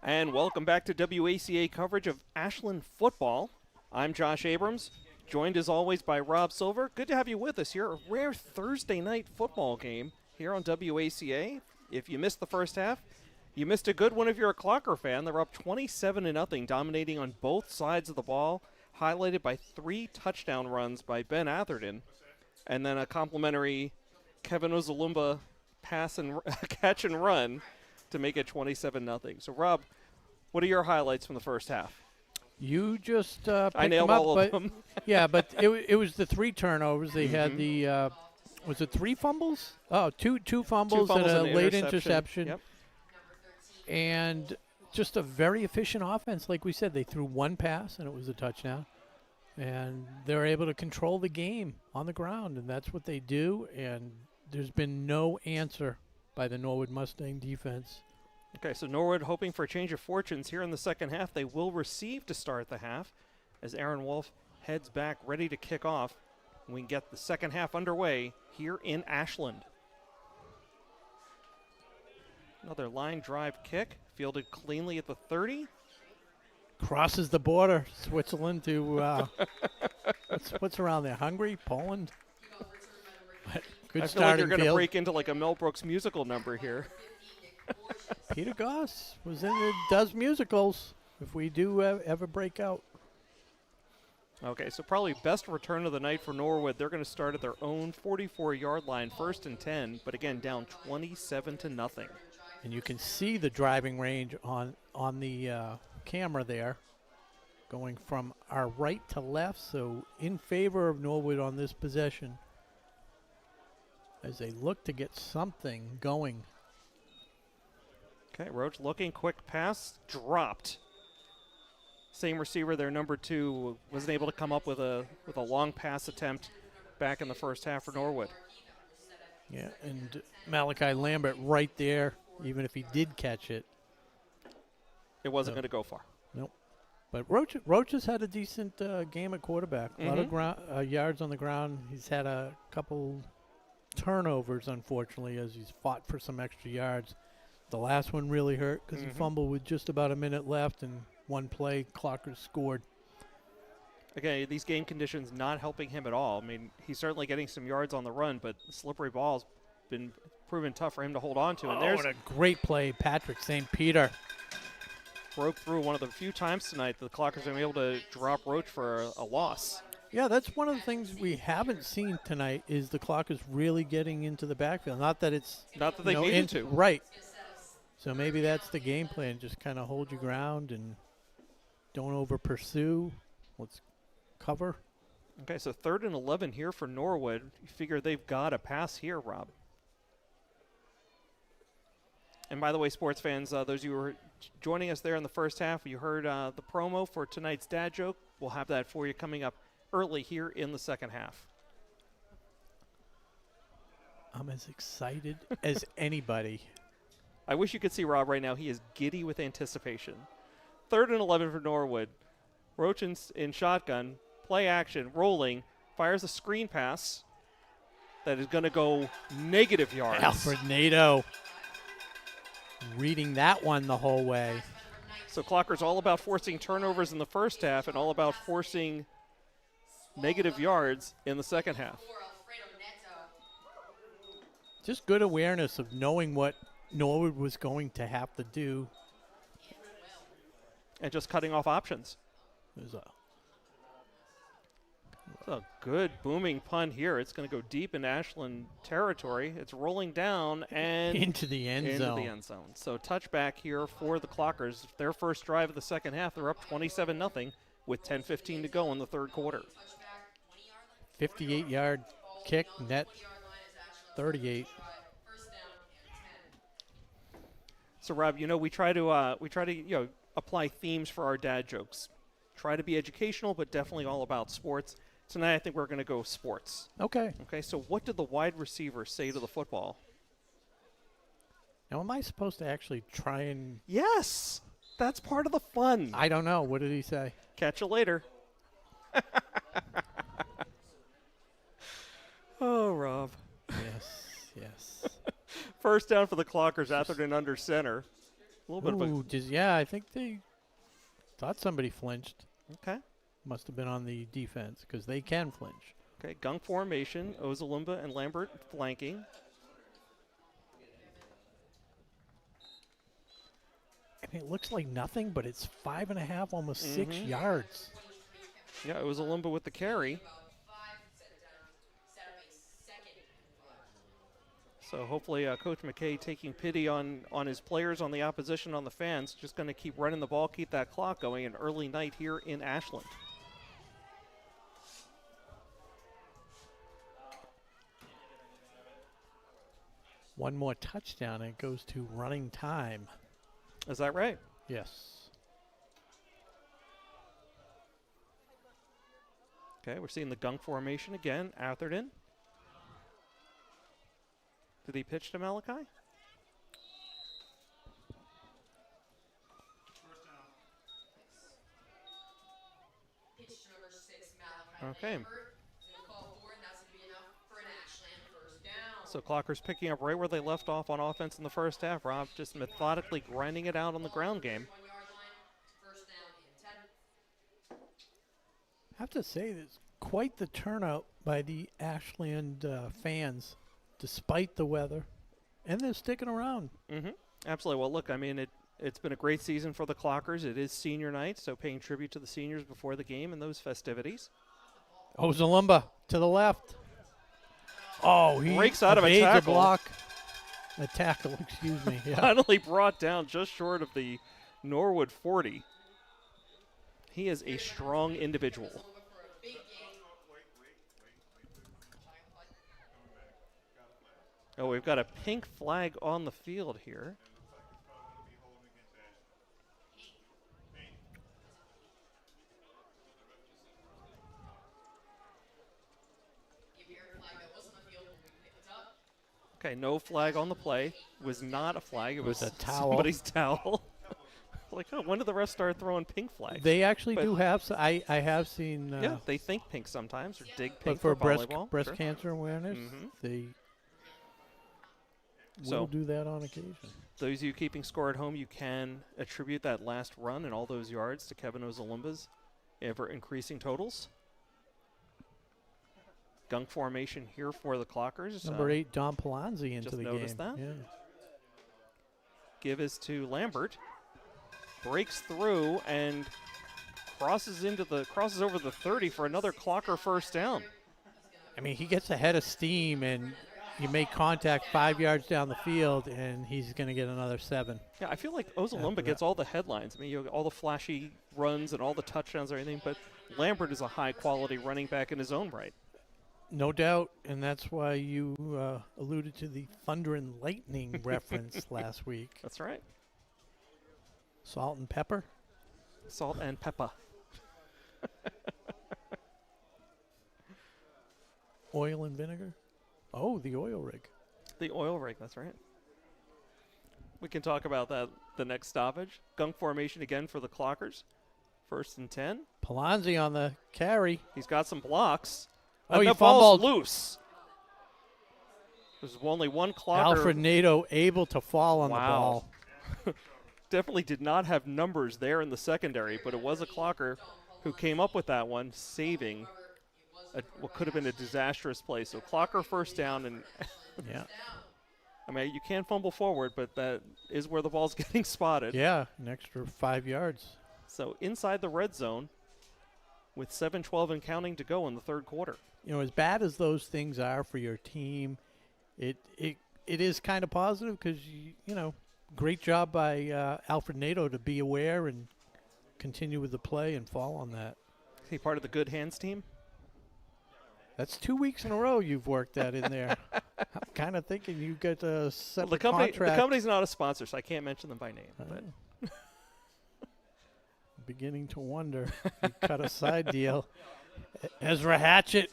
And welcome back to WACA coverage of Ashland football. I'm Josh Abrams, joined as always by Rob Silver. Good to have you with us here. A rare Thursday night football game here on WACA. If you missed the first half, you missed a good one if you're a Clocker fan. They're up 27-0, dominating on both sides of the ball, highlighted by 3 touchdown runs by Ben Atherton, and then a complimentary Kevin Ozalumba pass and catch and run to make it 27-0. So, Rob, what are your highlights from the first half? You just picked I nailed them up, all of them. Yeah, but it was the 3 turnovers. They had the was it 3 fumbles? Oh, two fumbles and a late interception. Yep. And just a very efficient offense. Like we said, they threw 1 pass and it was a touchdown. And they're able to control the game on the ground, and that's what they do. And there's been no answer by the Norwood Mustang defense. Okay, so Norwood hoping for a change of fortunes here in the second half. They will receive to start the half as Aaron Wolf heads back ready to kick off. We can get the second half underway here in Ashland. Another line drive kick, fielded cleanly at the 30. Crosses the border, Switzerland to what's around there? Hungary, Poland. Good I feel like you're going to field. break into like a Mel Brooks musical number here. Peter Goss does musicals. If we do ever break out. Okay, so probably best return of the night for Norwood. They're going to start at their own 44-yard line, 1st and 10, but again down 27-0. And you can see the driving range on the camera there, going from our right to left. So in favor of Norwood on this possession, as they look to get something going. Okay, Roach looking, quick pass, dropped. Same receiver there, number 2, wasn't able to come up with a long pass attempt back in the first half for Norwood. Yeah, and Malachi Lambert right there, even if he did catch it. It wasn't going to go far. Nope. But Roach has had a decent game at quarterback. A lot of yards on the ground. He's had a couple turnovers, unfortunately, as he's fought for some extra yards. The last one really hurt because he fumbled with just about a minute left, and one play, Clockers scored. Okay, these game conditions not helping him at all. I mean, he's certainly getting some yards on the run, but the slippery ball's been proven tough for him to hold on to. And there's what a great play, Patrick St. Peter. Broke through one of the few times tonight that the Clockers have been able to drop Roach for a loss. Yeah, that's one of the things we haven't seen tonight is the Clockers really getting into the backfield. Not that they needed to. Right. So maybe that's the game plan. Just kind of hold your ground and don't over pursue. Let's cover. Okay, so 3rd and 11 here for Norwood. You figure they've got a pass here, Rob. And by the way, sports fans, those of you who were joining us there in the first half, you heard the promo for tonight's dad joke. We'll have that for you coming up early here in the second half. I'm as excited as anybody. I wish you could see Rob right now. He is giddy with anticipation. 3rd and 11 for Norwood. Roach in shotgun, play action, rolling, fires a screen pass that is going to go negative yards. Alfred Nato reading that one the whole way. So Clockers all about forcing turnovers in the first half and all about forcing negative yards in the second half. Just good awareness of knowing what Norwood was going to have to do. And just cutting off options. There's a good booming punt here. It's going to go deep in Ashland territory. It's rolling down and into the end zone. So touchback here for the Clockers. Their first drive of the second half. They're up 27-0 with 10:15 to go in the third quarter. 58-yard kick, net 38. So Rob, we try to apply themes for our dad jokes. Try to be educational, but definitely all about sports. Tonight, I think we're going to go sports. Okay. Okay, so what did the wide receiver say to the football? Now, am I supposed to actually try and... Yes! That's part of the fun. I don't know. What did he say? Catch you later. Oh, Rob. Yes. First down for the Clockers, Atherton under center. A little bit of a... Ooh, yeah, I think they thought somebody flinched. Okay. Must have been on the defense because they can flinch. Okay, gunk formation, Ozalumba and Lambert flanking. I mean, it looks like nothing, but it's 5.5, almost 6 yards. Yeah, Ozalumba with the carry. So hopefully Coach McKay taking pity on his players, on the opposition, on the fans, just going to keep running the ball, keep that clock going, an early night here in Ashland. One more touchdown and it goes to running time. Is that right? Yes. Okay, we're seeing the gunk formation again. Atherton. Did he pitch to Malachi? Okay. So Clockers picking up right where they left off on offense in the first half. Rob just methodically grinding it out on the ground game. I have to say, there's quite the turnout by the Ashland fans, despite the weather, and they're sticking around. Absolutely. Well, look, I mean, it's been a great season for the Clockers. It is senior night, so paying tribute to the seniors before the game and those festivities. Ozalumba to the left. Oh, he breaks out of a evades tackle. A tackle, excuse me. Yeah. Finally brought down just short of the Norwood 40. He is a strong individual. Oh, we've got a pink flag on the field here. Okay, no flag on the play. Was not a flag. It was a towel. Somebody's towel. Like, oh, when did the refs start throwing pink flags? They actually do have. I have seen. Yeah, they think pink sometimes, or dig pink but for volleyball. breast cancer awareness, they will do that on occasion. Those of you keeping score at home, you can attribute that last run and all those yards to Kevin Ozalumba's ever-increasing totals. Gunk formation here for the Clockers. Number 8, Don Palazzi into the game. Just noticed that. Yeah. Give is to Lambert. Breaks through and crosses over the 30 for another Clocker first down. I mean, he gets ahead of steam, and you make contact 5 yards down the field, and he's going to get another 7. Yeah, I feel like Ozalumba gets all the headlines. I mean, you know, all the flashy runs and all the touchdowns and everything, but Lambert is a high-quality running back in his own right. No doubt, and that's why you alluded to the thunder and lightning reference last week. That's right. Salt and pepper? Salt and pepper. Oil and vinegar? Oh, the oil rig. The oil rig, that's right. We can talk about that the next stoppage. Gunk formation again for the Clockers. 1st and 10. Palazzi on the carry. He's got some blocks. Oh, and he the ball's fumbled. Loose. There's only one Clocker. Alfred Nato able to fall on the ball. Definitely did not have numbers there in the secondary, but it was a Clocker who came up with that one, saving what could have been a disastrous play. So Clocker first down, and yeah. I mean, you can fumble forward, but that is where the ball's getting spotted. Yeah, an extra 5 yards. So inside the red zone with 7:12 and counting to go in the third quarter. You know, as bad as those things are for your team, it is kind of positive because, you know, great job by Alfred Nato to be aware and continue with the play and fall on that. Is he part of the Good Hands team? That's 2 weeks in a row you've worked that in there. I'm kind of thinking you got a separate contract. The company's not a sponsor, so I can't mention them by name. But beginning to wonder. You cut a side deal. Ezra Hatchett.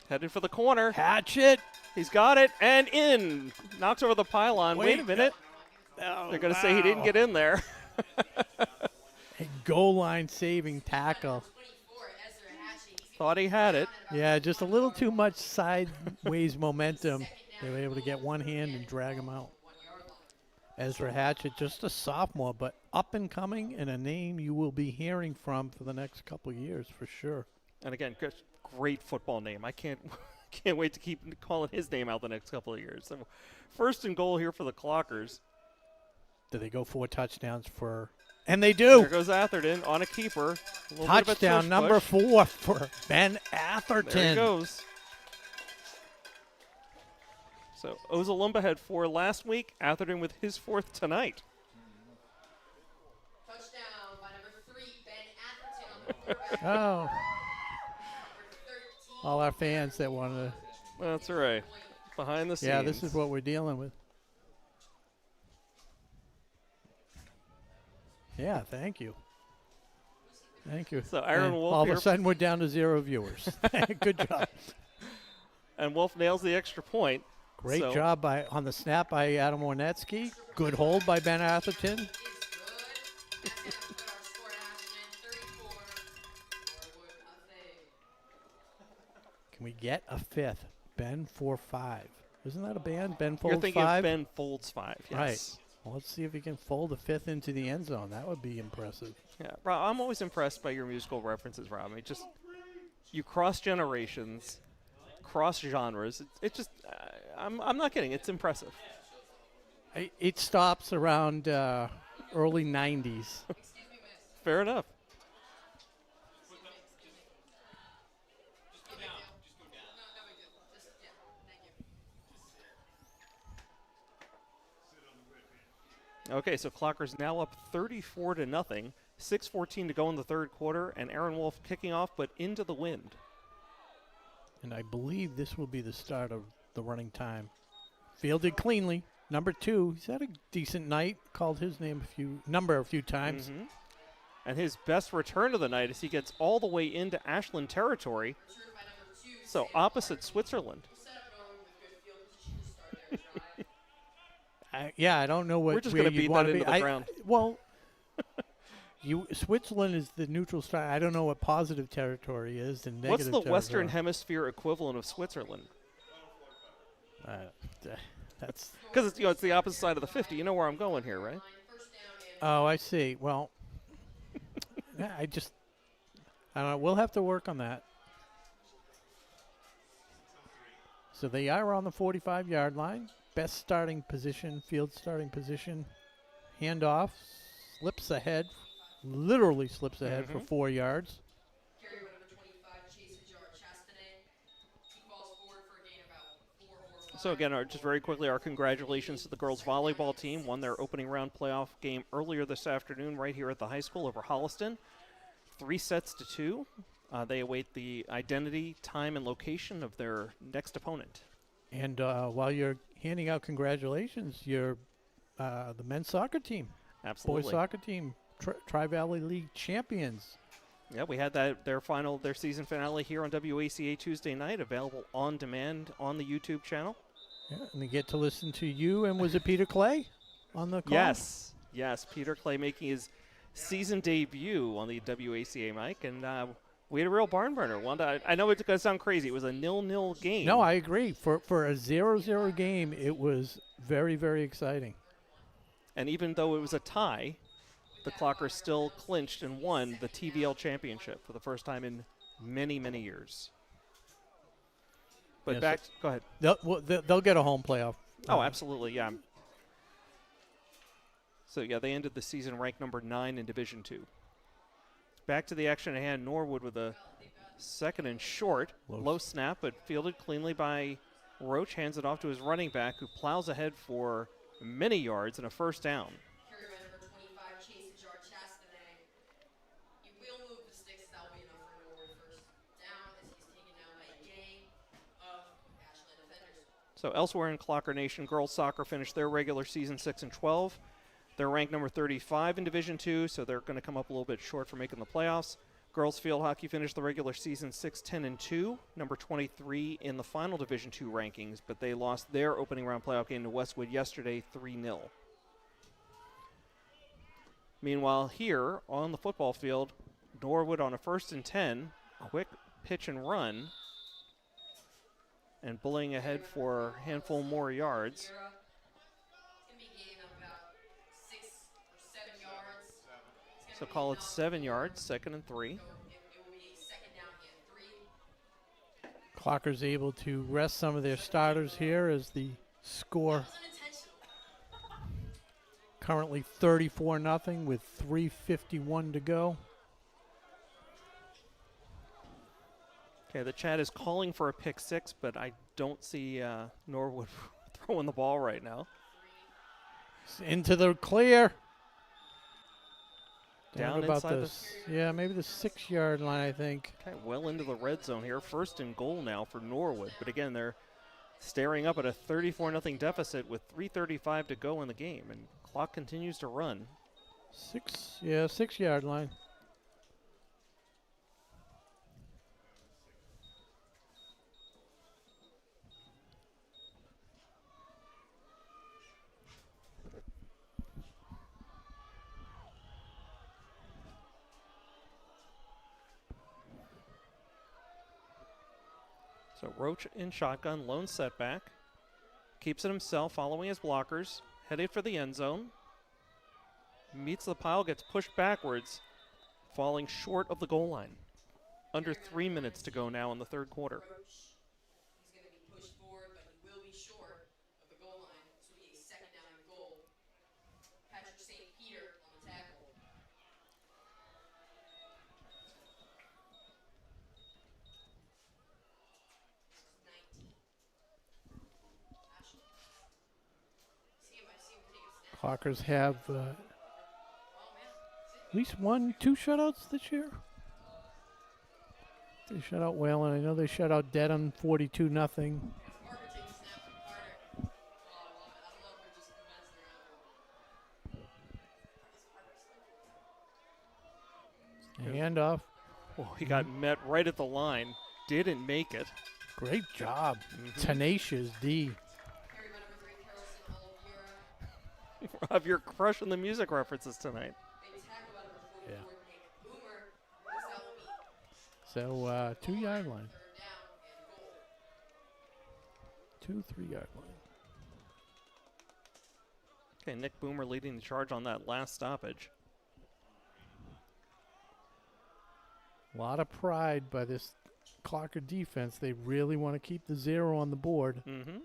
Headed for the corner. Hatchett. He's got it, and in. Knocks over the pylon. Wait a minute. They're going to say he didn't get in there. A goal line saving tackle. Thought he had it. Yeah, just a little too much sideways momentum. They were able to get one hand and drag him out. Ezra Hatchett, just a sophomore, but up and coming, and a name you will be hearing from for the next couple of years for sure. And again, great football name. I can't wait to keep calling his name out the next couple of years. So, first and goal here for the Clockers. Do they go 4 touchdowns for? And they do. There goes Atherton on a keeper. Touchdown number 4 for Ben Atherton. There he goes. So Ozalumba had 4 last week. Atherton with his 4th tonight. Touchdown by number 3, Ben Atherton. Oh. All our fans that want to. That's all right. Behind the scenes. Yeah, this is what we're dealing with. Yeah, thank you. Thank you. So Aaron and Wolf all here. of a sudden we're down to 0 viewers. Good job. And Wolf nails the extra point. Great job on the snap by Adam Warnetsky. Good hold by Ben Atherton. Can we get a 5th? Ben 4-5. Isn't that a band? Ben folds 5? You're thinking of Ben folds 5, yes. Right. Well, let's see if he can fold a 5th into the end zone. That would be impressive. Yeah, Rob, I'm always impressed by your musical references, Rob. I mean, you cross generations, cross genres. It's just, I'm not kidding. It's impressive. It stops around early 90s. Fair enough. Okay, so Clockers now up 34-0. 6:14 to go in the third quarter, and Aaron Wolf kicking off, but into the wind. And I believe this will be the start of the running time. Fielded cleanly. Number 2, he's had a decent night. Called his name a few times. Mm-hmm. And his best return of the night as he gets all the way into Ashland territory. So opposite Switzerland. I don't know what. We're just going to beat that into the ground. Well, Switzerland is the neutral star. I don't know what positive territory is and negative. What's the territory. Western Hemisphere equivalent of Switzerland? That's because it's the opposite side of the 50. You know where I'm going here, right? Oh, I see. Well, I don't know. We'll have to work on that. So they are on the 45-yard line. Best starting position, field starting position. Handoff, slips ahead, literally slips ahead for 4 yards. So again, just very quickly, our congratulations to the girls volleyball team. Won their opening round playoff game earlier this afternoon right here at the high school over Holliston. 3-2. They await the identity, time, and location of their next opponent. And while you're handing out congratulations, you're the men's soccer team. Absolutely. Boys soccer team, Tri-Valley League champions. Yeah, we had their season finale here on WACA Tuesday night, available on demand on the YouTube channel. Yeah, and they get to listen to you, and was it Peter Clay on the call? Yes, Peter Clay making his season debut on the WACA mic, and we had a real barn burner. I know it's going to sound crazy. It was a 0-0 game. No, I agree. For a 0-0 game, it was very, very exciting. And even though it was a tie, the Clockers still clinched and won the TVL championship for the first time in many, many years. But go ahead. They'll get a home playoff. Oh, absolutely, yeah. So, yeah, they ended the season ranked number 9 in Division II. Back to the action at hand. Norwood with a second and short. Low snap, but fielded cleanly by Roach. Hands it off to his running back, who plows ahead for many yards and a first down. So elsewhere in Clocker Nation, girls soccer finished their regular season 6-12. They're ranked number 35 in Division II, so they're going to come up a little bit short for making the playoffs. Girls field hockey finished the regular season 6-10-2, number 23 in the final Division II rankings, but they lost their opening round playoff game to Westwood yesterday 3-0. Meanwhile, here on the football field, Norwood on a 1st and 10, quick pitch and run, and bullying ahead for a handful more yards. So call it 7 yards, 2nd and 3. Clockers able to rest some of their starters here as the score currently 34-0 with 3:51 to go. Okay, the chat is calling for a pick 6, but I don't see Norwood throwing the ball right now. Into the clear. Down about inside this. Yeah, maybe the 6-yard line, I think. Okay, well into the red zone here. 1st and goal now for Norwood. But again, they're staring up at a 34-0 deficit with 3:35 to go in the game, and clock continues to run. 6-yard line. So Roach in shotgun, lone setback. Keeps it himself, following his blockers. Headed for the end zone. Meets the pile, gets pushed backwards, falling short of the goal line. Under 3 minutes to go now in the 3rd quarter. He's going to be pushed forward, but he will be short of the goal line. This will be a 2nd down and goal. Patrick St. Peter on the tackle. Clockers have at least 1-2 shutouts this year. They shut out Whalen. I know they shut out Dedham 42-0. Handoff. Oh, he got met right at the line. Didn't make it. Great job. Tenacious D. Rob, you're crushing the music references tonight. Yeah. So 2-yard line. 2-3-yard line. Okay, Nick Boomer leading the charge on that last stoppage. A lot of pride by this Clocker defense. They really want to keep the 0 on the board. Mm-hmm.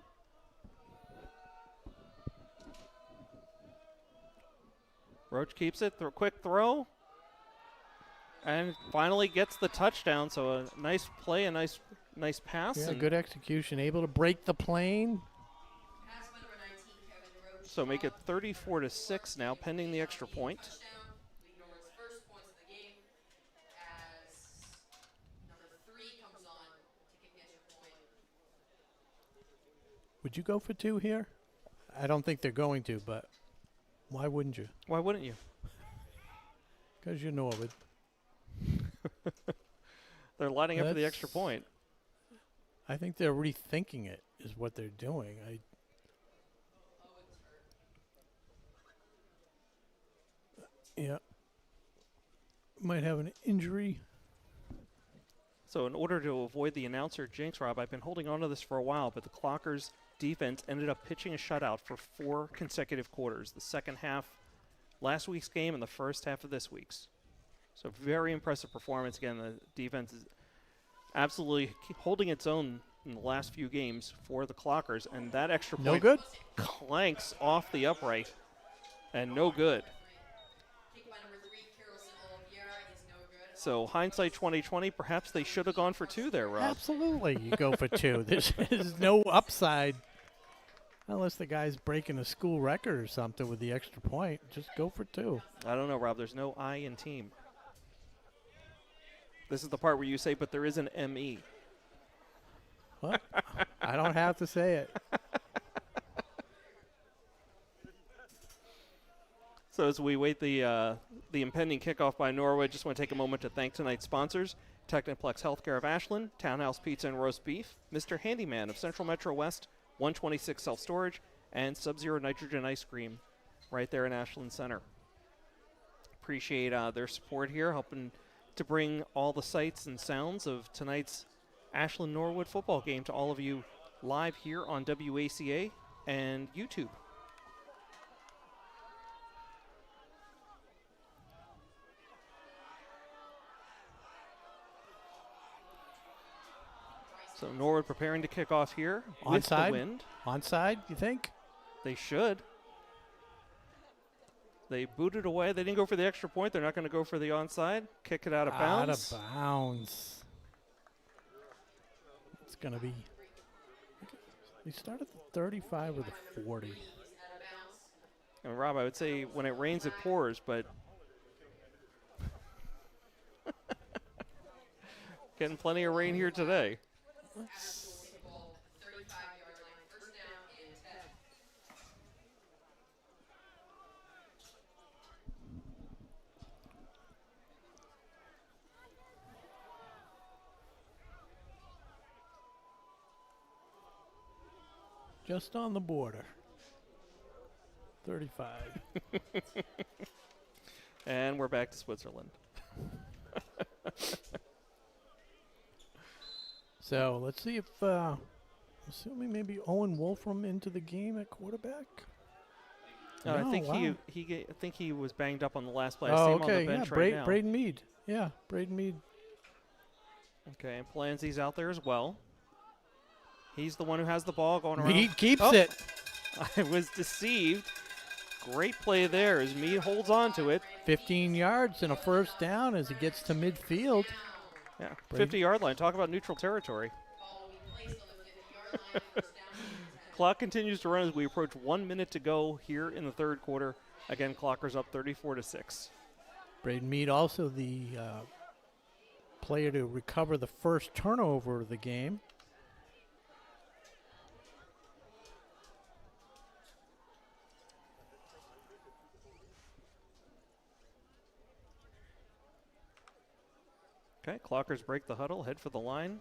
Roach keeps it, quick throw, and finally gets the touchdown. So a nice play, a nice pass. Yeah, good execution. Able to break the plane. So make it 34-6 now, pending the extra point. Would you go for 2 here? I don't think they're going to, but why wouldn't you? Why wouldn't you? Because you know it. They're lining up for the extra point. I think they're rethinking it, is what they're doing. Yeah. Might have an injury. So in order to avoid the announcer jinx, Rob, I've been holding on to this for a while, but the Clockers defense ended up pitching a shutout for 4 consecutive quarters. The second half last week's game and the first half of this week's. So very impressive performance. Again, the defense is absolutely holding its own in the last few games for the Clockers, and that extra point clanks off the upright, and no good. So hindsight 2020, perhaps they should have gone for 2 there, Rob. Absolutely, you go for 2. There's no upside unless the guy's breaking a school record or something with the extra point. Just go for 2. I don't know, Rob. There's no I in team. This is the part where you say, but there is an ME. Well, I don't have to say it. So as we wait the impending kickoff by Norwood, just want to take a moment to thank tonight's sponsors: Techniplex Healthcare of Ashland, Townhouse Pizza and Roast Beef, Mr. Handyman of Central Metro West, 126 Self-Storage, and Sub-Zero Nitrogen Ice Cream right there in Ashland Center. Appreciate their support here, helping to bring all the sights and sounds of tonight's Ashland-Norwood football game to all of you live here on WACA and YouTube. So Norwood preparing to kick off here with the wind. Onside, you think? They should. They booted away. They didn't go for the extra point. They're not going to go for the onside. Kick it out of bounds. Out of bounds. It's going to be. They start at the 35 or the 40. And Rob, I would say when it rains, it pours, but getting plenty of rain here today. Just on the border. 35. And we're back to Switzerland. So let's see if, assuming maybe Owen Wolfram into the game at quarterback. I think wow. I think he was banged up on the last play. Oh, I see him okay, on the bench yeah, right now. Braden Mead. Yeah, Braden Mead. Okay, and Palanzi's out there as well. He's the one who has the ball going around. Mead keeps it. I was deceived. Great play there as Mead holds on to it. 15 yards and a first down as he gets to midfield. Yeah, 50-yard line. Talk about neutral territory. Clock continues to run as we approach 1 minute to go here in the third quarter. Again, Clockers up 34-6. Braden Mead also the player to recover the first turnover of the game. Okay, Clockers break the huddle, head for the line.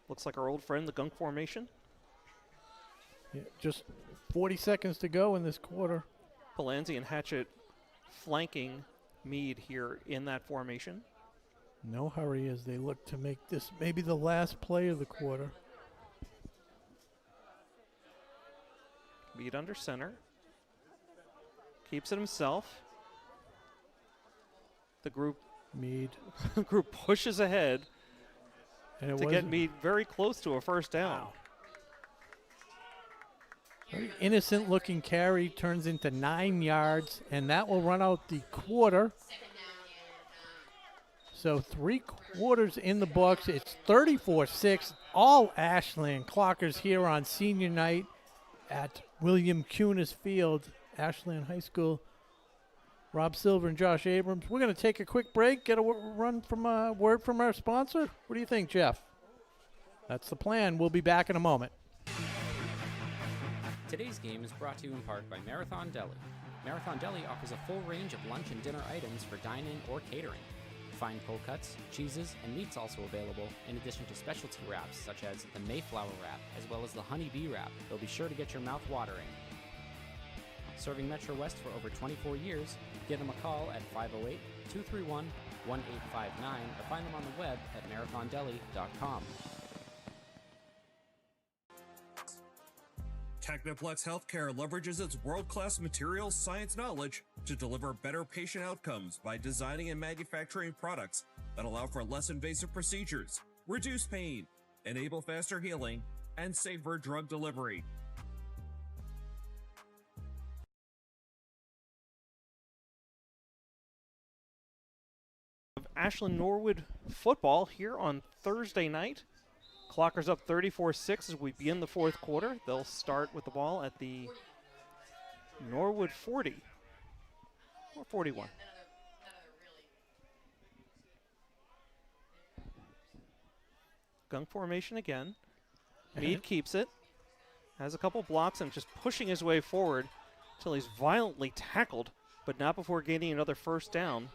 Looks like our old friend, the gunk formation. Yeah, just 40 seconds to go in this quarter. Palanzi and Hatchett flanking Mead here in that formation. No hurry as they look to make this maybe the last play of the quarter. Mead under center. Keeps it himself. The group group pushes ahead and to get Mead very close to a first down. Wow. Very innocent looking carry turns into 9 yards, and that will run out the quarter. So 3 quarters in the books. It's 34-6. All Ashland Clockers here on senior night at William Cunis Field, Ashland High School. Rob Silver and Josh Abrams. We're going to take a quick break, get a word from our sponsor. What do you think, Jeff? That's the plan. We'll be back in a moment. Today's game is brought to you in part by Marathon Deli. Marathon Deli offers a full range of lunch and dinner items for dine-in or catering. Fine cold cuts, cheeses, and meats also available, in addition to specialty wraps such as the Mayflower wrap, as well as the Honey Bee wrap. They'll be sure to get your mouth watering. Serving Metro West for over 24 years, give them a call at 508-231-1859 or find them on the web at marathondeli.com. Technoplex Healthcare leverages its world-class materials science knowledge to deliver better patient outcomes by designing and manufacturing products that allow for less invasive procedures, reduce pain, enable faster healing, and safer drug delivery. Ashland Norwood football here on Thursday night. Clockers up 34-6 as we begin the fourth quarter. They'll start with the ball at the Norwood 40 or 41. Gunk formation again. Mead keeps it. Has a couple blocks and just pushing his way forward until he's violently tackled, but not before gaining another first down.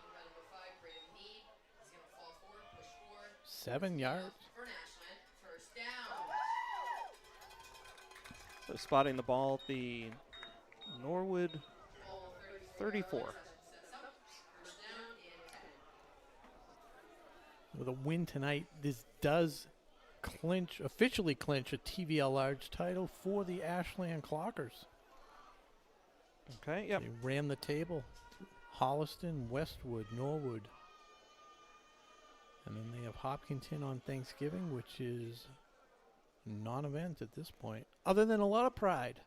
7 yards. So spotting the ball at the Norwood 34. With a win tonight, this does officially clinch a TVL Large title for the Ashland Clockers. Okay, yep. They ran the table. Holliston, Westwood, Norwood. And then they have Hopkinton on Thanksgiving, which is non-event at this point, other than a lot of pride.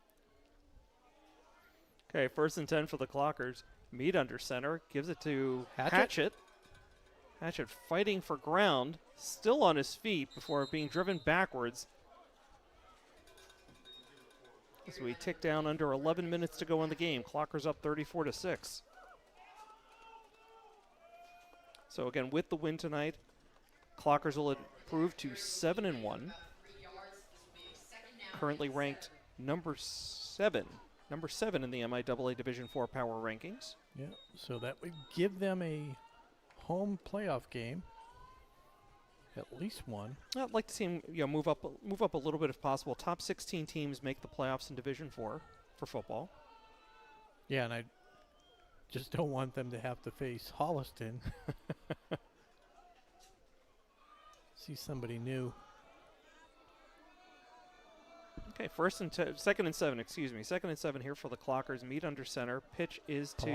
Okay, 1st and 10 for the Clockers. Mead under center, gives it to Hatchett. Hatchett fighting for ground, still on his feet before being driven backwards. As we tick down under 11 minutes to go in the game. Clockers up 34-6. So again, with the win tonight, Clockers will improve to 7-1. Currently ranked number 7 in the MIAA Division IV Power Rankings. Yeah, so that would give them a home playoff game, at least one. I'd like to see them, move up a little bit if possible. Top 16 teams make the playoffs in Division IV for football. Yeah, and I just don't want them to have to face Holliston. See somebody new. Okay, 2nd and 7, excuse me. 2nd and 7 here for the Clockers. Mead under center. Pitch is to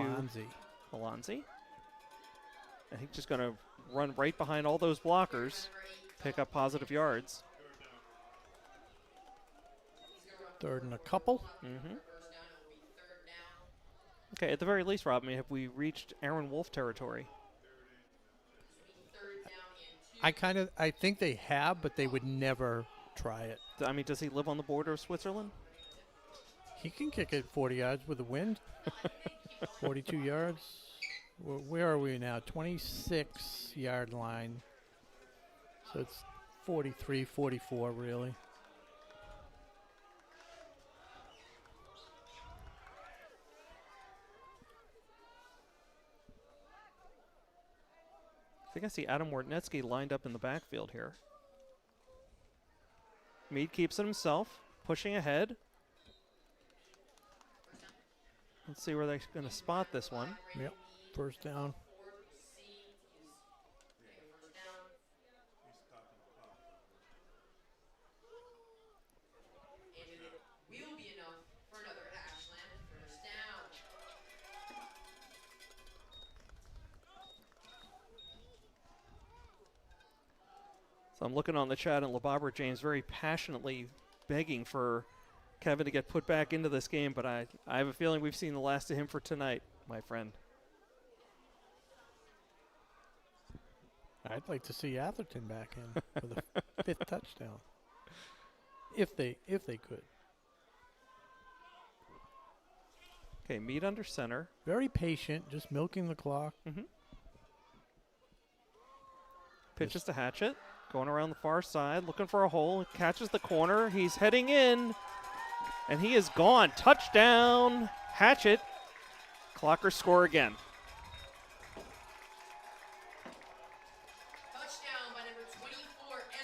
Alonzi. And he's just going to run right behind all those blockers, pick up positive yards. 3rd and a couple. Mm-hmm. Okay, at the very least, Rob, have we reached Aaron Wolf territory? I think they have, but they would never try it. I mean, does he live on the border of Switzerland? He can kick it 40 yards with the wind. 42 yards. Where are we now? 26-yard line. So it's 43, 44, really. I think I see Adam Wartnetsky lined up in the backfield here. Mead keeps it himself, pushing ahead. Let's see where they're going to spot this one. Yep, 1st down. So I'm looking on the chat, and LeBarbara James very passionately begging for Kevin to get put back into this game, but I have a feeling we've seen the last of him for tonight, my friend. I'd like to see Atherton back in for the 5th touchdown, if they could. Okay, Mead under center. Very patient, just milking the clock. Mm-hmm. Pitches to Hatchett. Going around the far side, looking for a hole. Catches the corner. He's heading in, and he is gone. Touchdown, Hatchett. Clockers score again.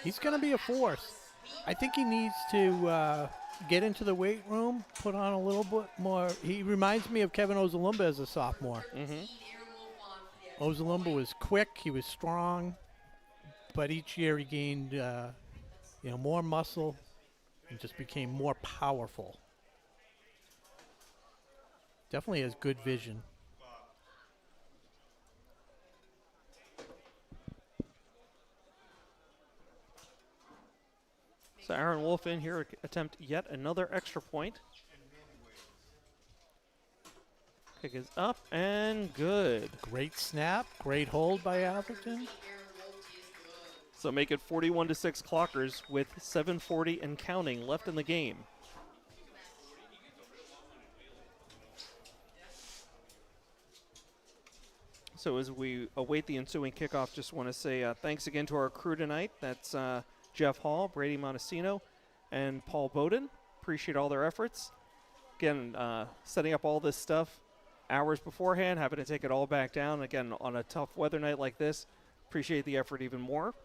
He's going to be a force. I think he needs to get into the weight room, put on a little bit more. He reminds me of Kevin Ozalumba as a sophomore. Mm-hmm. Ozalumba was quick. He was strong. But each year he gained, more muscle and just became more powerful. Definitely has good vision. So Aaron Wolf in here attempt yet another extra point. Kick is up and good. Great snap, great hold by Atherton. So make it 41-6 Clockers with 7:40 and counting left in the game. So as we await the ensuing kickoff, just want to say thanks again to our crew tonight. That's Jeff Hall, Brady Montesino, and Paul Bowden. Appreciate all their efforts. Again, setting up all this stuff hours beforehand, having to take it all back down. Again, on a tough weather night like this, appreciate the effort even more.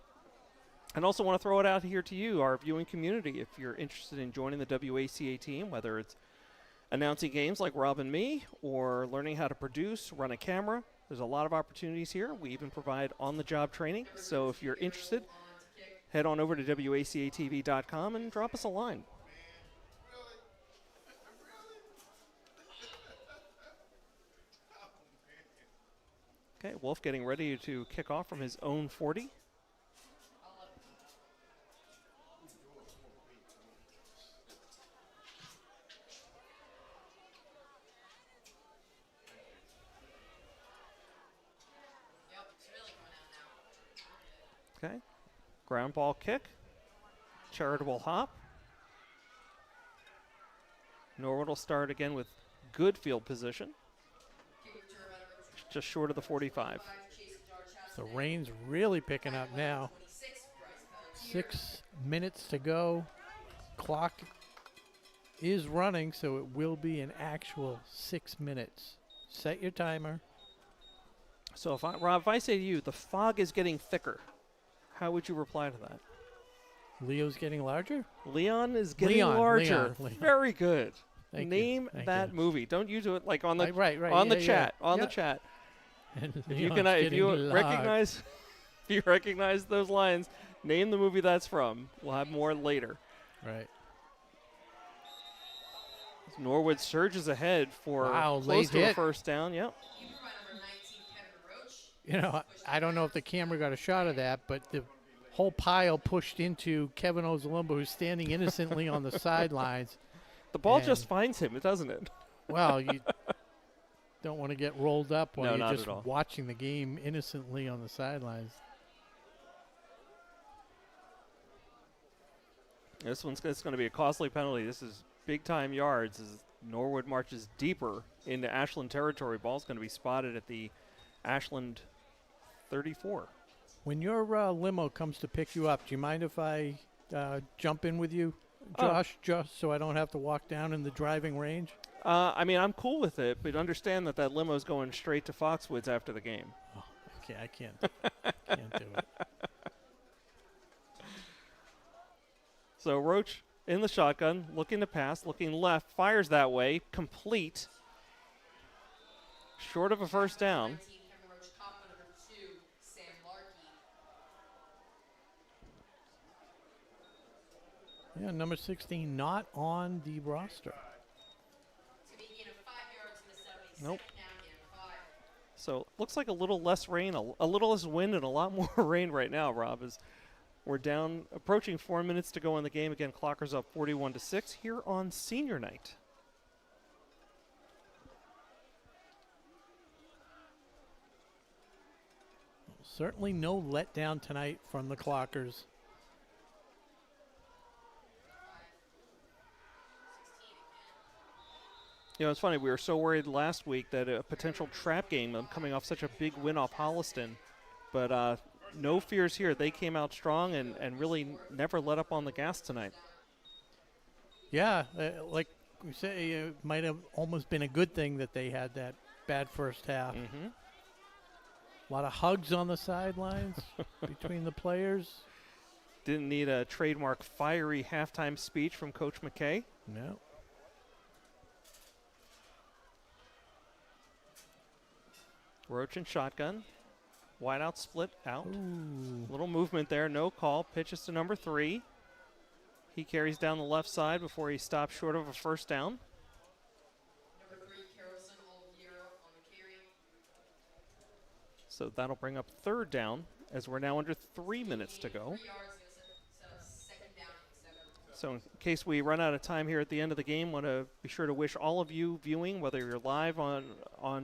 And also want to throw it out here to you, our viewing community. If you're interested in joining the WACA team, whether it's announcing games like Rob and me, or learning how to produce, run a camera, there's a lot of opportunities here. We even provide on-the-job training. So if you're interested, head on over to WACATV.com and drop us a line. Okay, Wolf getting ready to kick off from his own 40. Okay. Ground ball kick. Charitable hop. Norwood will start again with good field position. Just short of the 45. The rain's really picking up now. 6 minutes to go. Clock is running, so it will be an actual 6 minutes. Set your timer. So, Rob, if I say to you, the fog is getting thicker, how would you reply to that? Leo's getting larger? Leon is getting larger. Leon. Very good. Thank Name you. that movie. Don't you do it like on the on the chat. On the chat. If you recognize those lines, name the movie that's from. We'll have more later. Right. Norwood surges ahead for close to a first down. Yep. You know, I don't know if the camera got a shot of that, but the whole pile pushed into Kevin Ozalumba, who's standing innocently on the sidelines. The ball just finds him, doesn't it? Well, you don't want to get rolled up while No, you're not just at all. watching the game innocently on the sidelines. This one's going to be a costly penalty. This is big-time yards as Norwood marches deeper into Ashland territory. Ball's going to be spotted at the Ashland 34. When your limo comes to pick you up, do you mind if I jump in with you, Josh, just so I don't have to walk down in the driving range? I mean, I'm cool with it, but understand that limo's going straight to Foxwoods after the game. Oh, okay, I can't do it. So Roach in the shotgun, looking to pass, looking left, fires that way, complete. Short of a first down. Yeah, number 16 not on the roster. Nope. So looks like a little less rain, a little less wind, and a lot more rain right now, Rob, as we're down, approaching 4 minutes to go in the game. Again, Clockers up 41-6 here on senior night. Certainly no letdown tonight from the Clockers. You know, it's funny, we were so worried last week that a potential trap game coming off such a big win off Holliston. But no fears here. They came out strong and really never let up on the gas tonight. Yeah, like we say, it might have almost been a good thing that they had that bad first half. Mm-hmm. A lot of hugs on the sidelines between the players. Didn't need a trademark fiery halftime speech from Coach McKay. No. Roach and shotgun. Wide out, split out. Ooh. Little movement there, no call. Pitches to number 3. He carries down the left side before he stops short of a first down. So that'll bring up third down as we're now under 3 minutes to go. So in case we run out of time here at the end of the game, want to be sure to wish all of you viewing, whether you're live on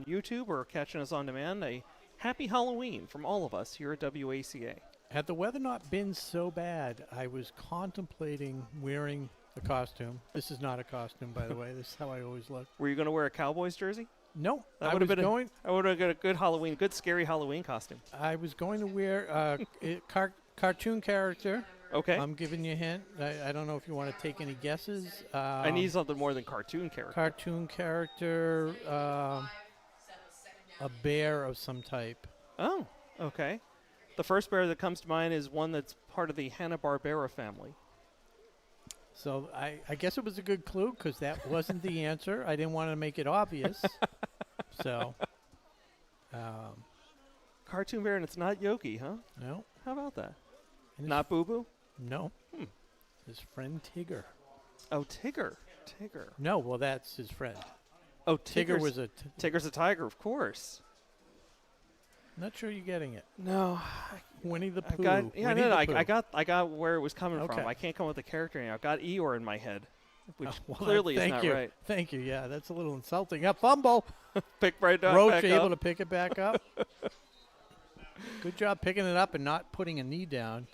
YouTube or catching us on demand, a happy Halloween from all of us here at WACA. Had the weather not been so bad, I was contemplating wearing a costume. This is not a costume, by the way. This is how I always look. Were you going to wear a Cowboys jersey? No, I would have been. I would have got a good Halloween, good scary Halloween costume. I was going to wear a cartoon character. Okay. I'm giving you a hint. I don't know if you want to take any guesses. I need something more than cartoon character. Cartoon character, a bear of some type. Oh, okay. The first bear that comes to mind is one that's part of the Hanna-Barbera family. So I guess it was a good clue because that wasn't the answer. I didn't want to make it obvious. So. Cartoon bear, and it's not Yoki, huh? No. How about that? Not Boo Boo? No. His friend Tigger. Oh, Tigger. Tigger. No, well, that's his friend. Oh, Tigger was a... Tigger's a tiger, of course. Not sure you're getting it. No. Winnie the Pooh. I got where it was coming from. I can't come up with the character name. I've got Eeyore in my head, which clearly is not right. Thank you. Yeah, that's a little insulting. A fumble. Pick right down. Roach able to pick it back up. Good job picking it up and not putting a knee down.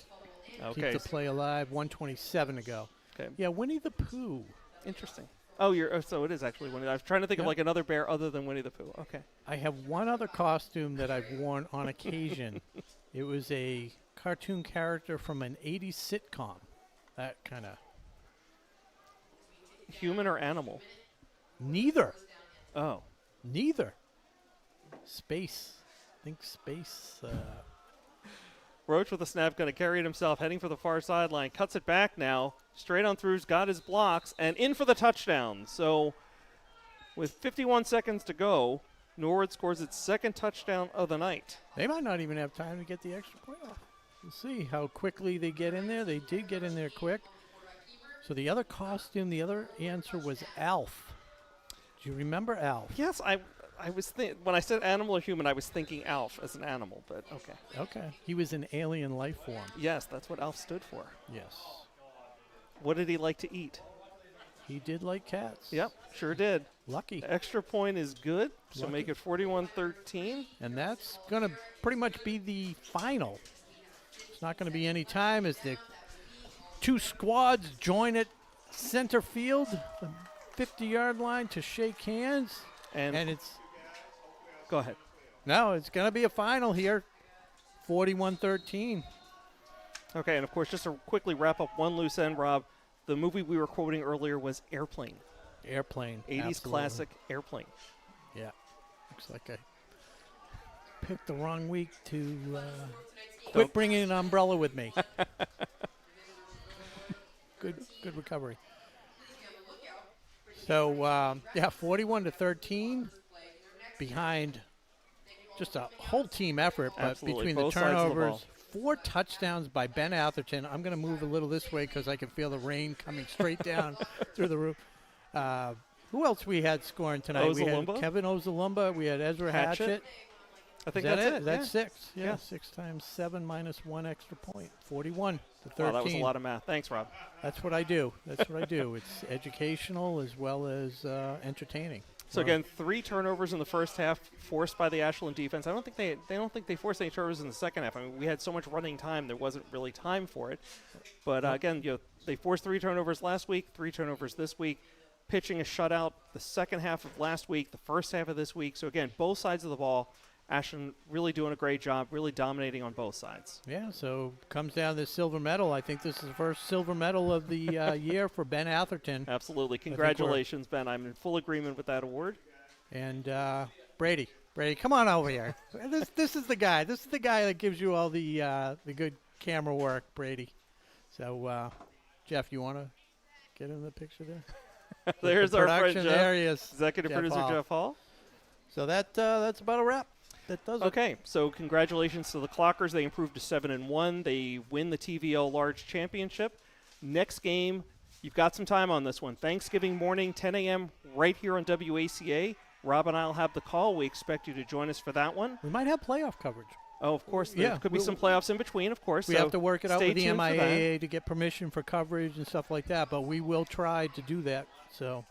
Okay. Keep the play alive. 1:27 to go. Okay. Yeah, Winnie the Pooh. Interesting. So it is actually Winnie. I was trying to think of like another bear other than Winnie the Pooh. Okay. I have one other costume that I've worn on occasion. It was a cartoon character from an 80s sitcom. That kind of. Human or animal? Neither. Oh. Neither. Space. Think space. Roach with a snap, going to carry it himself, heading for the far sideline. Cuts it back now. Straight on through's got his blocks, and in for the touchdown. So with 51 seconds to go, Norwood scores its second touchdown of the night. They might not even have time to get the extra point off. We'll see how quickly they get in there. They did get in there quick. So the other costume, the other answer was Alf. Do you remember Alf? Yes, I was when I said animal or human, I was thinking Alf as an animal, but okay. Okay. He was an alien life form. Yes, that's what Alf stood for. Yes. What did he like to eat? He did like cats. Yep, sure did. Lucky. Extra point is good, so Lucky. make it 41-13. And that's going to pretty much be the final. It's not going to be any time as the two squads join at center field, the 50-yard line to shake hands. And it's... Go ahead. No, it's going to be a final here, 41-13. Okay, and of course, just to quickly wrap up one loose end, Rob, the movie we were quoting earlier was Airplane. Airplane. 80s absolutely. classic Airplane. Yeah. Looks like I picked the wrong week to quit bringing an umbrella with me. Good recovery. So, 41-13 behind just a whole team effort, but Absolutely. between Both the sides of the turnovers, ball. 4 touchdowns by Ben Atherton. I'm going to move a little this way because I can feel the rain coming straight down through the roof. Who else we had scoring tonight? We had Kevin Ozalumba. We had Ezra Hatchett. I think Is that that's it. That's 6. Yeah. 6 times 7 minus 1 extra point. 41-13. Wow, that was a lot of math. Thanks, Rob. That's what I do. That's what I do. It's educational as well as entertaining. So again, 3 turnovers in the first half forced by the Ashland defense. I don't think they forced any turnovers in the second half. I mean, we had so much running time, there wasn't really time for it. But again, they forced 3 turnovers last week, 3 turnovers this week. Pitching a shutout the second half of last week, the first half of this week. So again, both sides of the ball, Ashland really doing a great job, really dominating on both sides. Yeah, so comes down to the silver medal. I think this is the first silver medal of the year for Ben Atherton. Absolutely. Congratulations, Ben. I'm in full agreement with that award. And Brady, come on over here. This is the guy. This is the guy that gives you all the good camera work, Brady. So, Jeff, you want to get in the picture there? There's our friend Jeff. There he is. Executive producer Jeff Hall. So that's about a wrap. That does it. Okay, so congratulations to the Clockers. They improved to 7-1. They win the TVL Large Championship. Next game, you've got some time on this one. Thanksgiving morning, 10 a.m. right here on WACA. Rob and I will have the call. We expect you to join us for that one. We might have playoff coverage. Oh, of course. There could be some playoffs in between, of course. We have to work it out with the MIAA to get permission for coverage and stuff like that, but we will try to do that. So,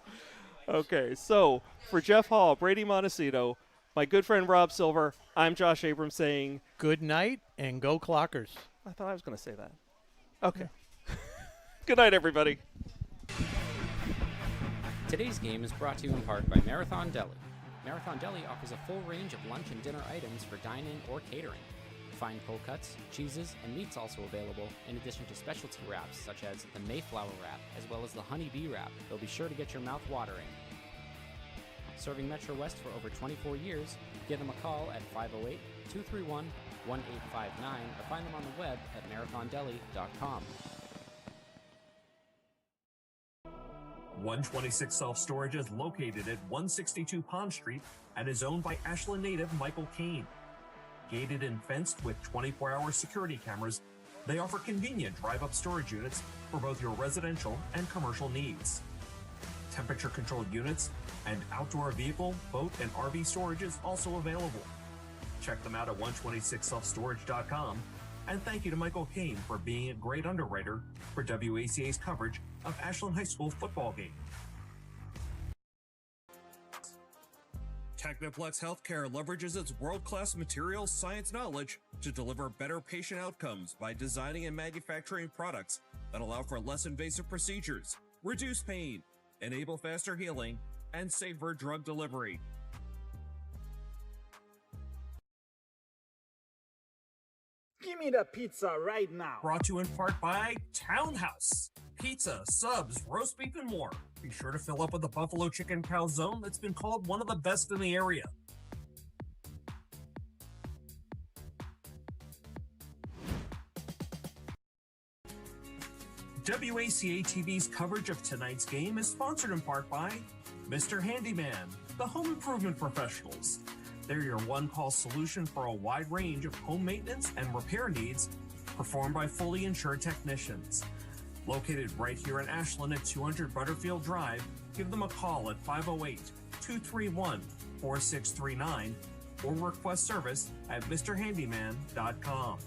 okay, so for Jeff Hall, Brady Montecito, my good friend Rob Silver, I'm Josh Abrams saying good night and go Clockers. I thought I was going to say that. Okay. Yeah. Good night, everybody. Today's game is brought to you in part by Marathon Deli. Marathon Deli offers a full range of lunch and dinner items for dine-in or catering. Fine cold cuts, cheeses, and meats also available, in addition to specialty wraps such as the Mayflower wrap as well as the Honey Bee wrap. They'll be sure to get your mouth watering. Serving Metro West for over 24 years, give them a call at 508-231-1859 or find them on the web at marathondeli.com. 126 Self-Storage is located at 162 Pond Street and is owned by Ashland native Michael Kane. Gated and fenced with 24-hour security cameras, they offer convenient drive-up storage units for both your residential and commercial needs. Temperature-controlled units and outdoor vehicle, boat, and RV storage is also available. Check them out at 126selfstorage.com. And thank you to Michael Kane for being a great underwriter for WACA's coverage of Ashland High School football game. Magnaplex Healthcare leverages its world-class materials science knowledge to deliver better patient outcomes by designing and manufacturing products that allow for less invasive procedures, reduce pain, enable faster healing, and safer drug delivery. Give me the pizza right now. Brought to you in part by Townhouse. Pizza, subs, roast beef, and more. Be sure to fill up with the buffalo chicken calzone that's been called one of the best in the area. WACA TV's coverage of tonight's game is sponsored in part by Mr. Handyman, the home improvement professionals. They're your one-call solution for a wide range of home maintenance and repair needs, performed by fully insured technicians. Located right here in Ashland at 200 Butterfield Drive, give them a call at 508-231-4639 or request service at MrHandyman.com.